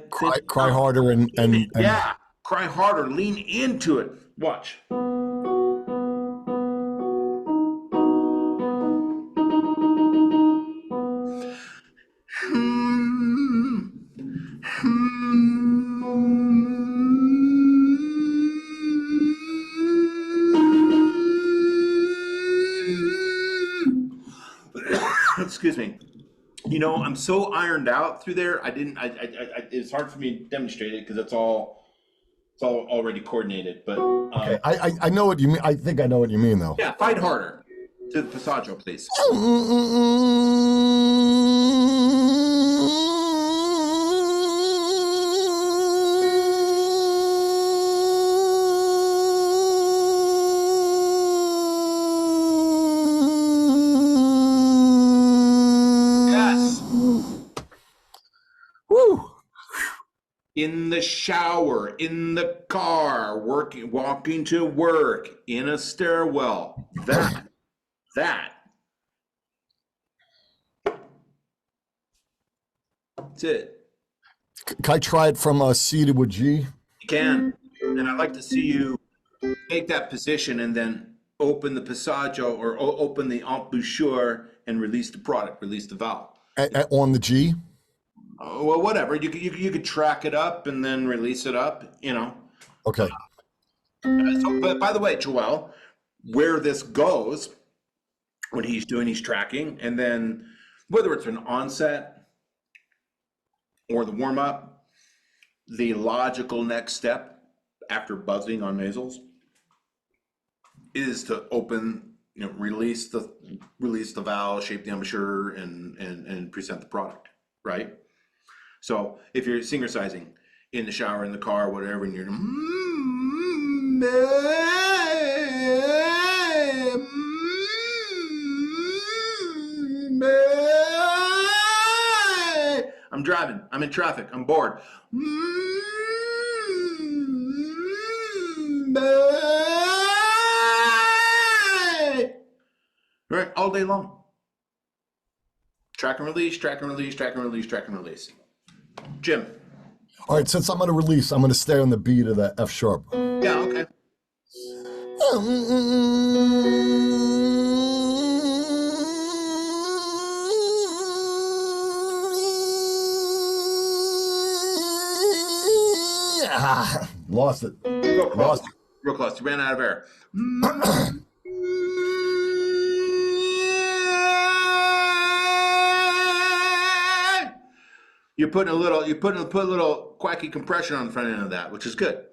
Cry harder and yeah, cry harder. Lean into it. Watch. Excuse me. You know, I'm so ironed out through there. It's hard for me to demonstrate it because it's all already coordinated. But okay, I know what you mean. I think I know what you mean, though. Yeah, fight harder to the passaggio, please. In the shower, in the car, walking to work, in a stairwell. That. That's it. Can I try it from C to a G? You can. And I'd like to see you take that position and then open the passaggio or open the embouchure and release the product, release the valve. On the G? Well, whatever. You could track it up and then release it up, you know. Okay. But by the way, Joel, where this goes, when he's tracking, and then whether it's an onset or the warm-up, the logical next step after buzzing on nasals is to open, release the valve, shape the embouchure, and present the product, right? So if you're singer-sizing in the shower, in the car, whatever, and you're I'm driving, I'm in traffic, I'm bored. Right, all day long. Track and release, track and release, track and release, track and release. Jim. All right, since I'm going to release, I'm going to stay on the beat of the F sharp. Yeah, okay. Lost it. Real close. You ran out of air. You're putting a little quacky compression on the front end of that, which is good.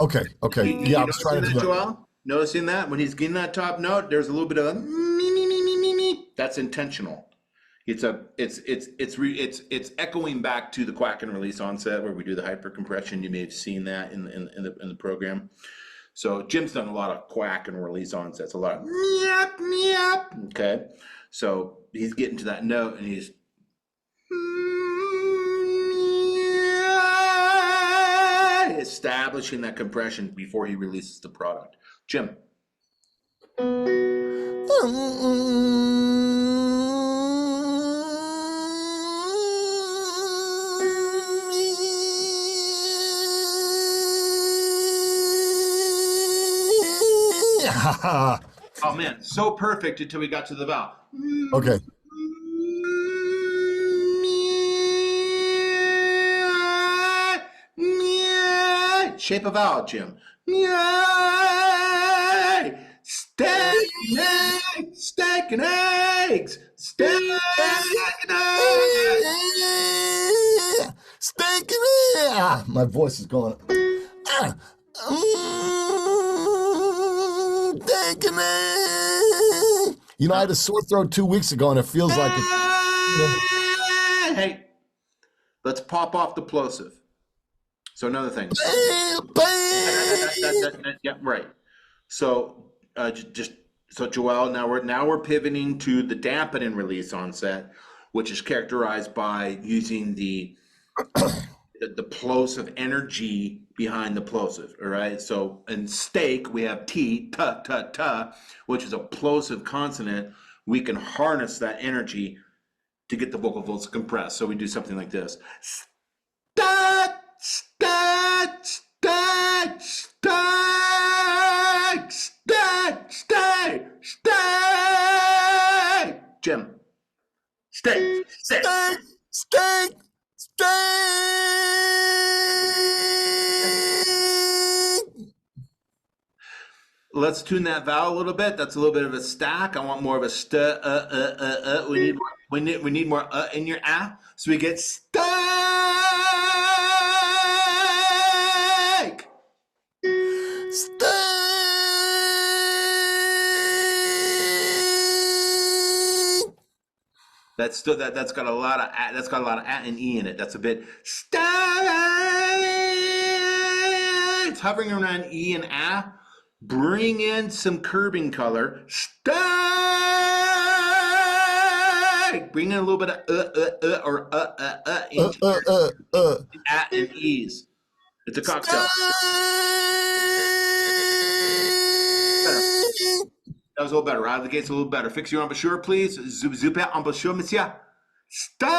Okay. Yeah, I was trying to do that. Joel? Noticing that when he's getting that top note, there's a little bit of me. That's intentional. It's echoing back to the quack and release onset where we do the hyper compression. You may have seen that in the program. So Jim's done a lot of quack and release onsets, a lot of meep, meep. Okay, so he's getting to that note and he's establishing that compression before he releases the product. Jim. Oh man, so perfect until we got to the vowel. Okay. Shape a vowel, Jim. Steak and eggs. Steak and eggs. Steak and eggs. My voice is going. Steak and eggs. You know, I had a sore throat 2 weeks ago, and it feels like it's. Hey, let's pop off the plosive. So another thing. Yeah, right. So so Joel, now we're pivoting to the dampen and release onset, which is characterized by using the plosive energy behind the plosive. All right. So in steak we have T, ta ta ta, which is a plosive consonant. We can harness that energy to get the vocal folds compressed. So we do something like this. Stat, stat, stat, stat, stat, stat, stat. Jim. Stay. Steak, steak, steak. Let's tune that vowel a little bit. That's a little bit of a stack. I want more of a st. We need more in your ah, so we get steak. Steak. That's still that's got a lot of and e in it. That's a bit steak. It's hovering around e and ah. Bring in some curbing color. Steak. Bring in a little bit of or into at and e's. It's a cocktail. That was a little better. Out of the gates, a little better. Fix your embouchure, please. Zupe embouchure, monsieur. Steak.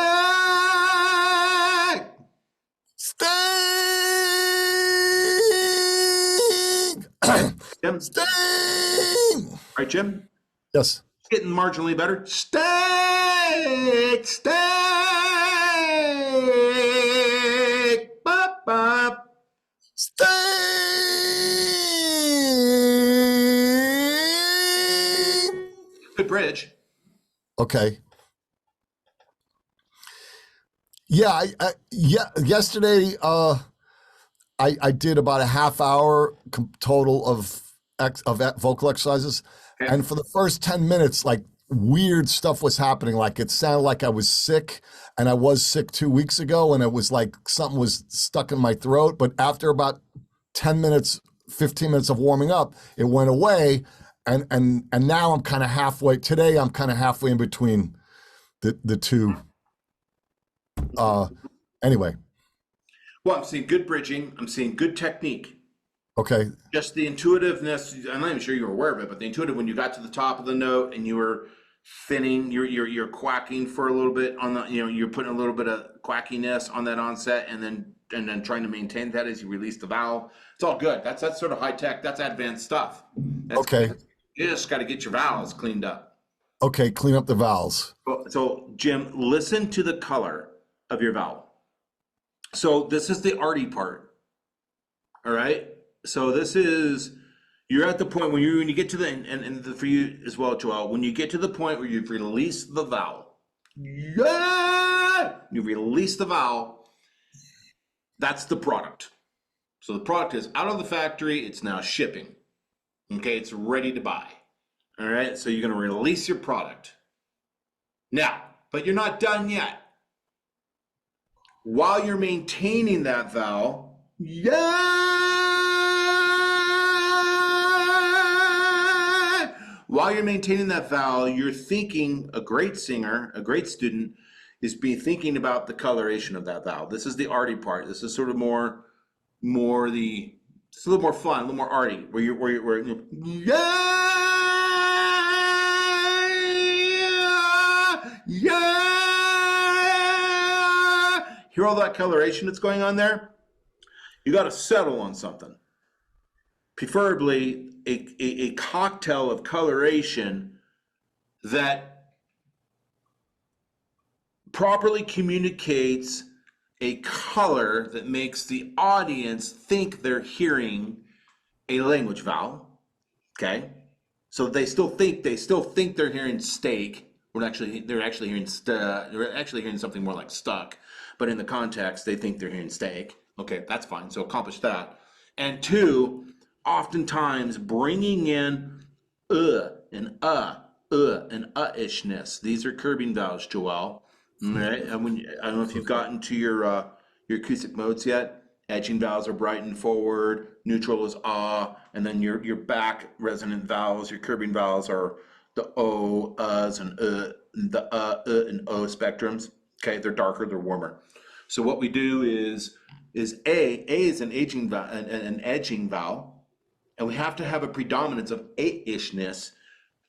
Steak. Jim. Steak. All right, Jim. Yes. Getting marginally better. Steak. Steak. Bop, bop. Steak. Good bridge. Okay. Yeah, yesterday I did about a half hour total of vocal exercises, Okay. and for the first 10 minutes, like weird stuff was happening. Like it sounded like I was sick, and I was sick 2 weeks ago, and it was like something was stuck in my throat. But after about 10 minutes, 15 minutes of warming up, it went away, and now I'm kind of halfway. Today I'm kind of halfway in between the two. Anyway. Well, I'm seeing good bridging. I'm seeing good technique. Okay. Just the intuitiveness. I'm not even sure you were aware of it, but the intuitive when you got to the top of the note and you were thinning, you're quacking for a little bit on the, you're putting a little bit of quackiness on that onset, and then trying to maintain that as you release the vowel. It's all good. That's sort of high tech. That's advanced stuff. Okay. You just got to get your vowels cleaned up. Okay. Clean up the vowels. So Jim, listen to the color of your vowel. So this is the arty part. All right. So this is, you're at the point when you get to the, and for you as well, Joel, when you get to the point where you've released the vowel, you release the vowel, that's the product. So the product is out of the factory. It's now shipping. Okay. It's ready to buy. All right. So you're going to release your product. Now, but you're not done yet. While you're maintaining that vowel, while you're maintaining that vowel, you're thinking, a great singer, a great student, is thinking about the coloration of that vowel. This is the arty part. This is sort of it's a little more fun, a little more arty, where you're hear all that coloration that's going on there? You got to settle on something. Preferably a cocktail of coloration that properly communicates a color that makes the audience think they're hearing a language vowel. Okay? So they still think they're hearing steak. They're actually hearing something more like stuck. But in the context, they think they're hearing steak. Okay, that's fine. So accomplish that. And two, oftentimes bringing in and ishness. These are curbing vowels, Joelle. Right? And I don't know if you've gotten to your acoustic modes yet. Edging vowels are brightened forward. Neutral is and then your back resonant vowels, your curbing vowels are the o, us, and the and o spectrums. Okay, they're darker, they're warmer. So what we do is A is an edging vowel, and we have to have a predominance of a-ishness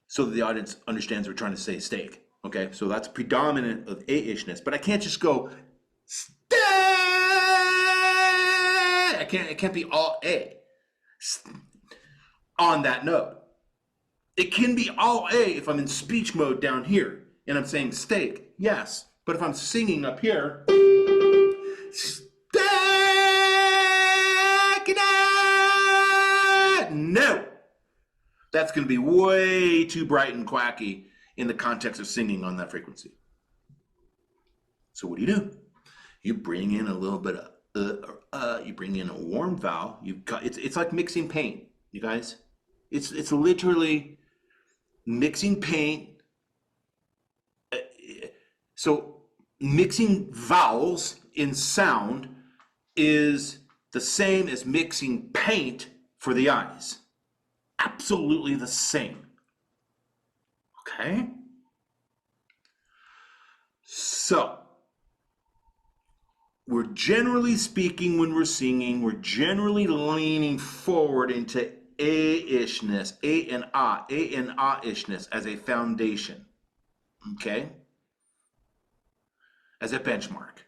so that the audience understands we're trying to say steak. Okay, so that's predominant of a-ishness, but I can't just go steak. It can't be all a on that note. It can be all a if I'm in speech mode down here and I'm saying steak, yes. But if I'm singing up here, no, that's going to be way too bright and quacky in the context of singing on that frequency. So what do? You bring in a little bit of you bring in a warm vowel. It's like mixing paint, you guys. It's literally mixing paint. So mixing vowels in sound is the same as mixing paint for the eyes. Absolutely the same. Okay? So, we're generally speaking when we're singing, we're generally leaning forward into a-ishness, a and ah-ishness as a foundation. Okay? As a benchmark.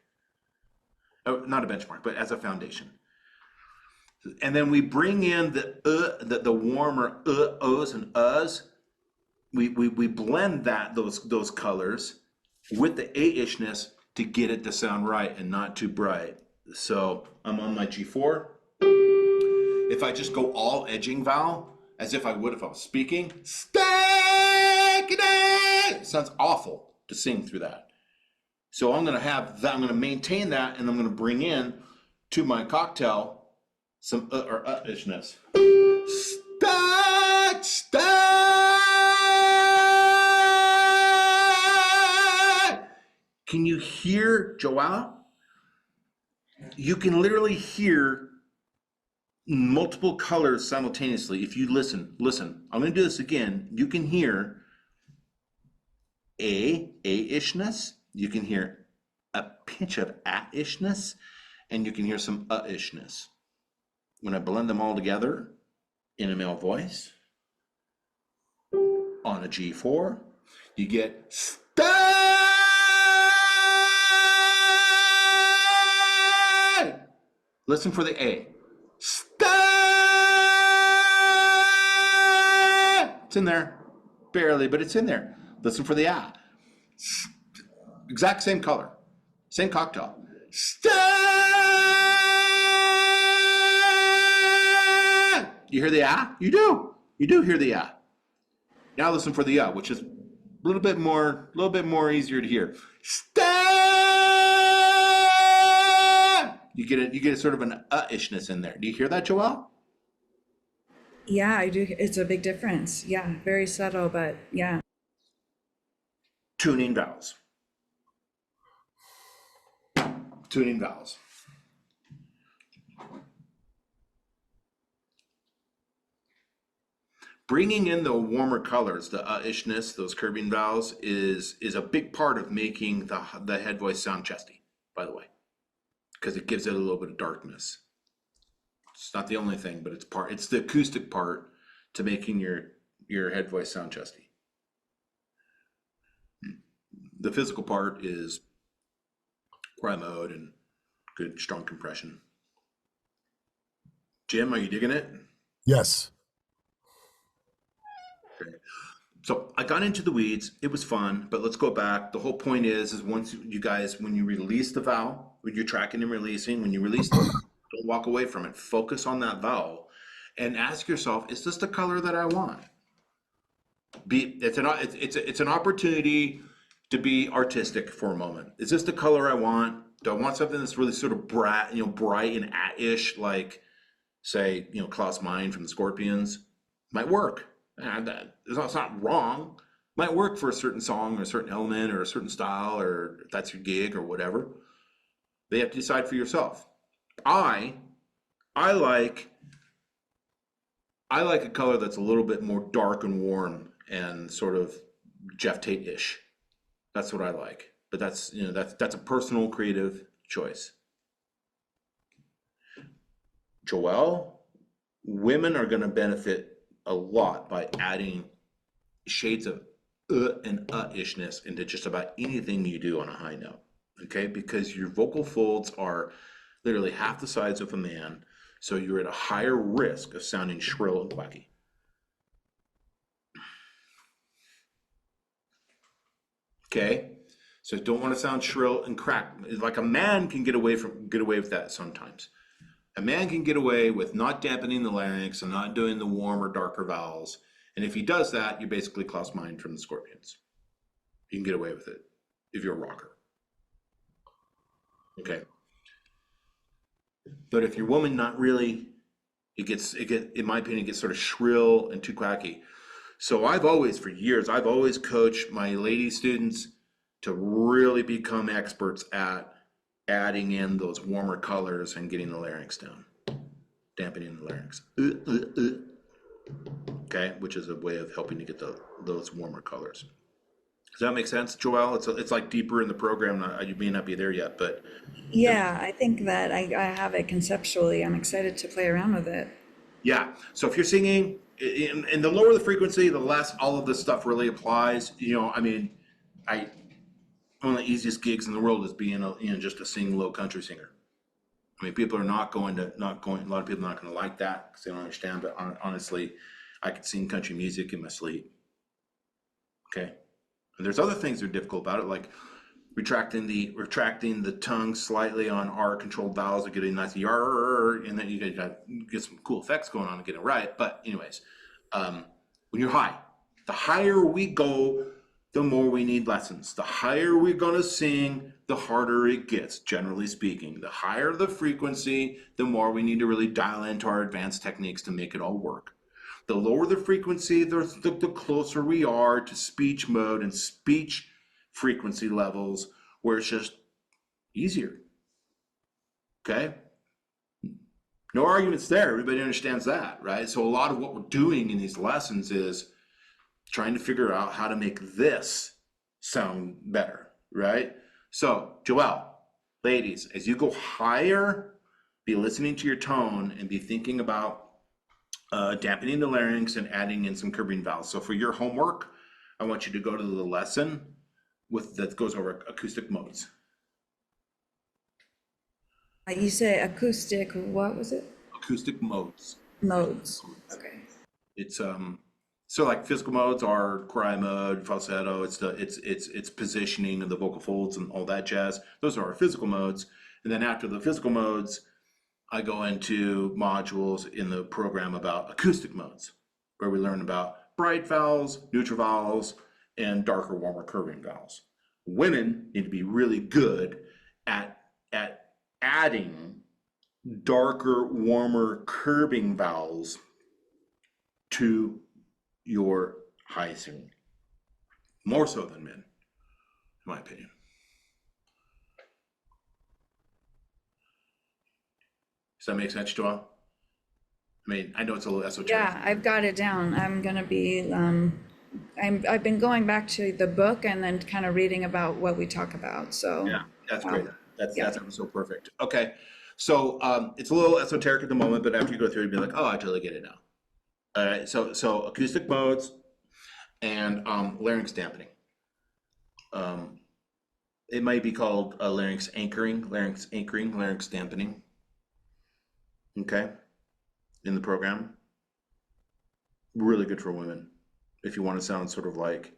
Oh, not a benchmark, but as a foundation. And then we bring in the warmer ohs and uhs. We blend those colors with the a-ishness to get it to sound right and not too bright. So I'm on my G4. If I just go all edging vowel, as if I would if I was speaking, it sounds awful to sing through that. So I'm going to have that. I'm going to maintain that, and I'm going to bring in to my cocktail some or ishness. Can you hear, Joelle? You can literally hear multiple colors simultaneously. If you listen. I'm going to do this again. You can hear a-ishness. You can hear a pinch of a-ishness, and you can hear some ishness. When I blend them all together in a male voice on a G4, you get listen for the A. It's in there. Barely, but it's in there. Listen for the A. Exact same color. Same cocktail. You hear the A? You do. You do hear the A. Now listen for the A, which is a little bit more easier to hear. You get sort of an ishness in there. Do you hear that, Joelle? Yeah, I do. It's a big difference. Yeah, very subtle, but yeah. tuning vowels. Tuning vowels. Bringing in the warmer colors, the ishness, those curving vowels, is a big part of making the head voice sound chesty, by the way, because it gives it a little bit of darkness. It's not the only thing, but it's the acoustic part to making your head voice sound chesty. The physical part is cry mode and good strong compression. Jim, are you digging it? Yes. Okay. So I got into the weeds. It was fun, but let's go back. The whole point is once you guys, when you release the vowel, when you're tracking and releasing, when you release it, don't walk away from it. Focus on that vowel and ask yourself, is this the color that I want? It's an opportunity to be artistic for a moment. Is this the color I want? Do I want something that's really sort of bright and at-ish, like say, Klaus Meine from the Scorpions? Might work. It's not wrong. Might work for a certain song or a certain element or a certain style, or if that's your gig or whatever. They have to decide for yourself. I like a color that's a little bit more dark and warm and sort of Jeff Tate-ish. That's what I like. But that's a personal creative choice. Joelle, women are going to benefit a lot by adding shades of and ishness into just about anything you do on a high note. Okay, because your vocal folds are literally half the size of a man, so you're at a higher risk of sounding shrill and wacky. Okay, so don't want to sound shrill and crack. Like a man can get away with that sometimes. A man can get away with not dampening the larynx and not doing the warmer, darker vowels. And if he does that, you're basically Klaus Meine from the Scorpions. You can get away with it if you're a rocker. Okay. But if your woman, not really, in my opinion, it gets sort of shrill and too quacky. So for years, I've always coached my lady students to really become experts at adding in those warmer colors and getting the larynx down, dampening the larynx. Okay, which is a way of helping to get those warmer colors. Does that make sense, Joelle? It's like deeper in the program. You may not be there yet, but Yeah, I think that I have it conceptually. I'm excited to play around with it. yeah. So if you're singing, and the lower the frequency, the less all of this stuff really applies. One of the easiest gigs in the world is being just a sing low country singer. I mean, people are not going. A lot of people are not going to like that because they don't understand. But honestly, I could sing country music in my sleep. Okay, and there's other things that are difficult about it, like retracting the tongue slightly on R controlled vowels or getting nice R, and then you get some cool effects going on to get it right. But anyways, when you're high, the higher we go, the more we need lessons. The higher we're going to sing, the harder it gets, generally speaking. The higher the frequency, the more we need to really dial into our advanced techniques to make it all work. The lower the frequency, the closer we are to speech mode and speech frequency levels where it's just easier. Okay? No arguments there. Everybody understands that, right? So a lot of what we're doing in these lessons is trying to figure out how to make this sound better, right? So, Joelle, ladies, as you go higher, be listening to your tone and be thinking about dampening the larynx and adding in some curving vowels. So for your homework, I want you to go to the lesson that goes over acoustic modes. You say acoustic, what was it? Acoustic modes. Modes. Okay. It's so like physical modes are cry mode, falsetto. It's positioning of the vocal folds and all that jazz. Those are our physical modes. And then after the physical modes, I go into modules in the program about acoustic modes, where we learn about bright vowels, neutral vowels, and darker, warmer, curving vowels. Women need to be really good at adding darker, warmer, curving vowels to your high singing, more so than men. in my opinion. Does that make sense, Joelle? I mean, I know it's a little esoteric. Yeah, I've got it down. I'm gonna be, I've been going back to the book and then kind of reading about what we talk about, so. Yeah, that's great. That's Yeah. so perfect. Okay, so it's a little esoteric at the moment, but after you go through, you'll be like, oh, I totally get it now. All right, so acoustic modes and larynx dampening. It might be called larynx anchoring, larynx dampening. Okay, in the program. Really good for women if you want to sound sort of like,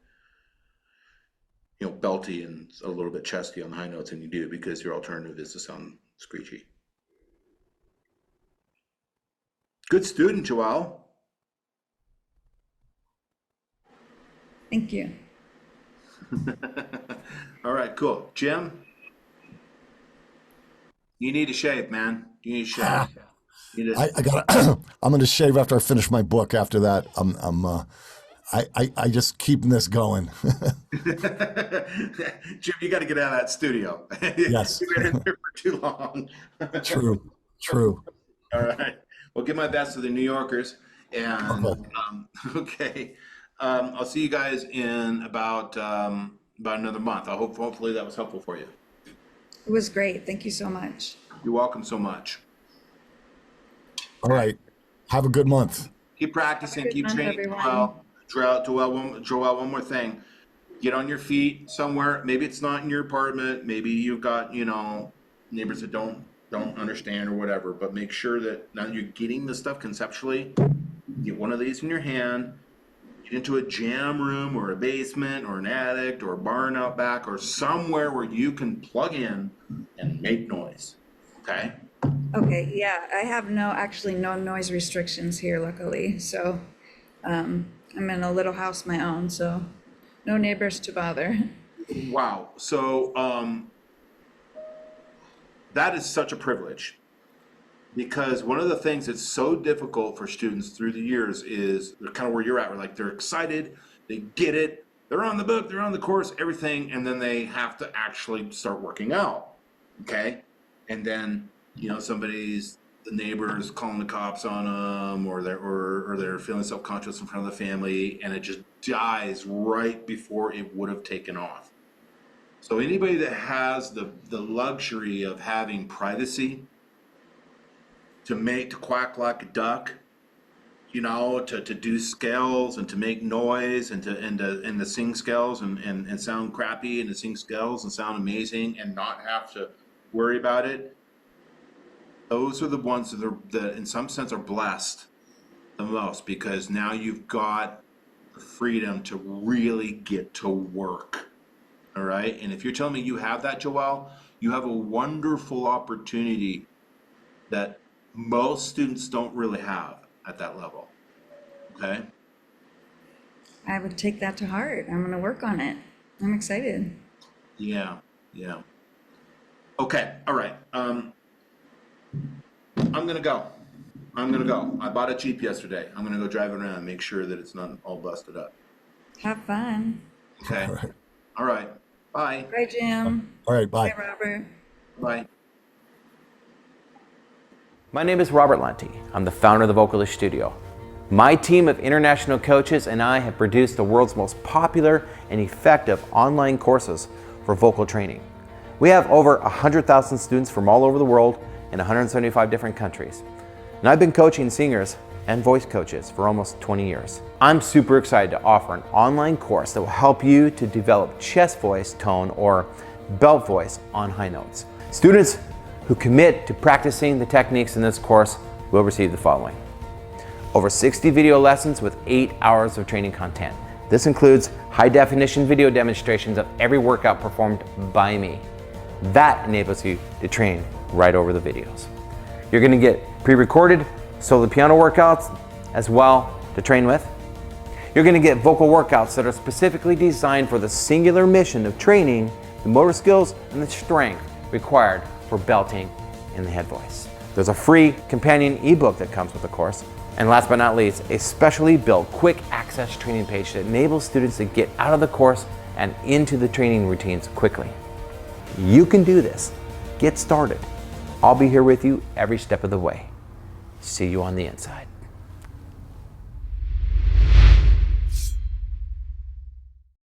you know, belty and a little bit chesty on the high notes, and you do, because your alternative is to sound screechy. Good student, Joelle. Thank you. All right, cool. Jim, you need to shave, man. You need to shave. You need to... I got. I'm going to shave after I finish my book. After that, I just keeping this going. Jim, you got to get out of that studio. Yes. You've been in there for too long. True. All right. Well, give my best to the New Yorkers. And Okay. I'll see you guys in about another month. Hopefully that was helpful for you. It was great. Thank you so much. You're welcome so much. All right. Have a good month. Keep practicing. Keep month, training. everyone. Joelle, one more thing. Get on your feet somewhere. Maybe it's not in your apartment. Maybe you've got, you know, neighbors that don't understand or whatever. But make sure that now you're getting the stuff conceptually. Get one of these in your hand. Get into a jam room or a basement or an attic or a barn out back or somewhere where you can plug in and make noise. Okay? Okay, yeah, I have actually no noise restrictions here, luckily, so I'm in a little house of my own, so no neighbors to bother. Wow. So that is such a privilege, because one of the things that's so difficult for students through the years is kind of where you're at, where like they're excited, they get it, they're on the book, they're on the course, everything, and then they have to actually start working out. Okay? And then, you know, the neighbors calling the cops on them, or they're feeling self-conscious in front of the family, and it just dies right before it would have taken off. So anybody that has the luxury of having privacy to quack like a duck, you know, to do scales and to make noise and to sing scales and sound crappy and to sing scales and sound amazing and not have to worry about it. Those are the ones that in some sense are blessed the most, because now you've got the freedom to really get to work. All right. And if you're telling me you have that, Joelle, you have a wonderful opportunity that most students don't really have at that level. Okay. I would take that to heart. I'm gonna work on it. I'm excited. Yeah. Okay. All right. I'm gonna go. I bought a Jeep yesterday. I'm gonna go drive it around and make sure that it's not all busted up. Have fun. Okay. All right. Bye. Bye, Jim. All right. Bye. Bye, Robert. Bye. My name is Robert Lunte. I'm the founder of the Vocalist Studio. My team of international coaches and I have produced the world's most popular and effective online courses for vocal training. We have over 100,000 students from all over the world in 175 different countries. And I've been coaching singers and voice coaches for almost 20 years. I'm super excited to offer an online course that will help you to develop chest voice tone or belt voice on high notes. Students who commit to practicing the techniques in this course will receive the following: over 60 video lessons with 8 hours of training content. This includes high definition video demonstrations of every workout performed by me. That enables you to train right over the videos. You're going to get pre-recorded solo piano workouts as well to train with. You're going to get vocal workouts that are specifically designed for the singular mission of training the motor skills and the strength required for belting in the head voice. There's a free companion ebook that comes with the course. And last but not least, a specially built quick access training page that enables students to get out of the course and into the training routines quickly. You can do this. Get started. I'll be here with you every step of the way. See you on the inside.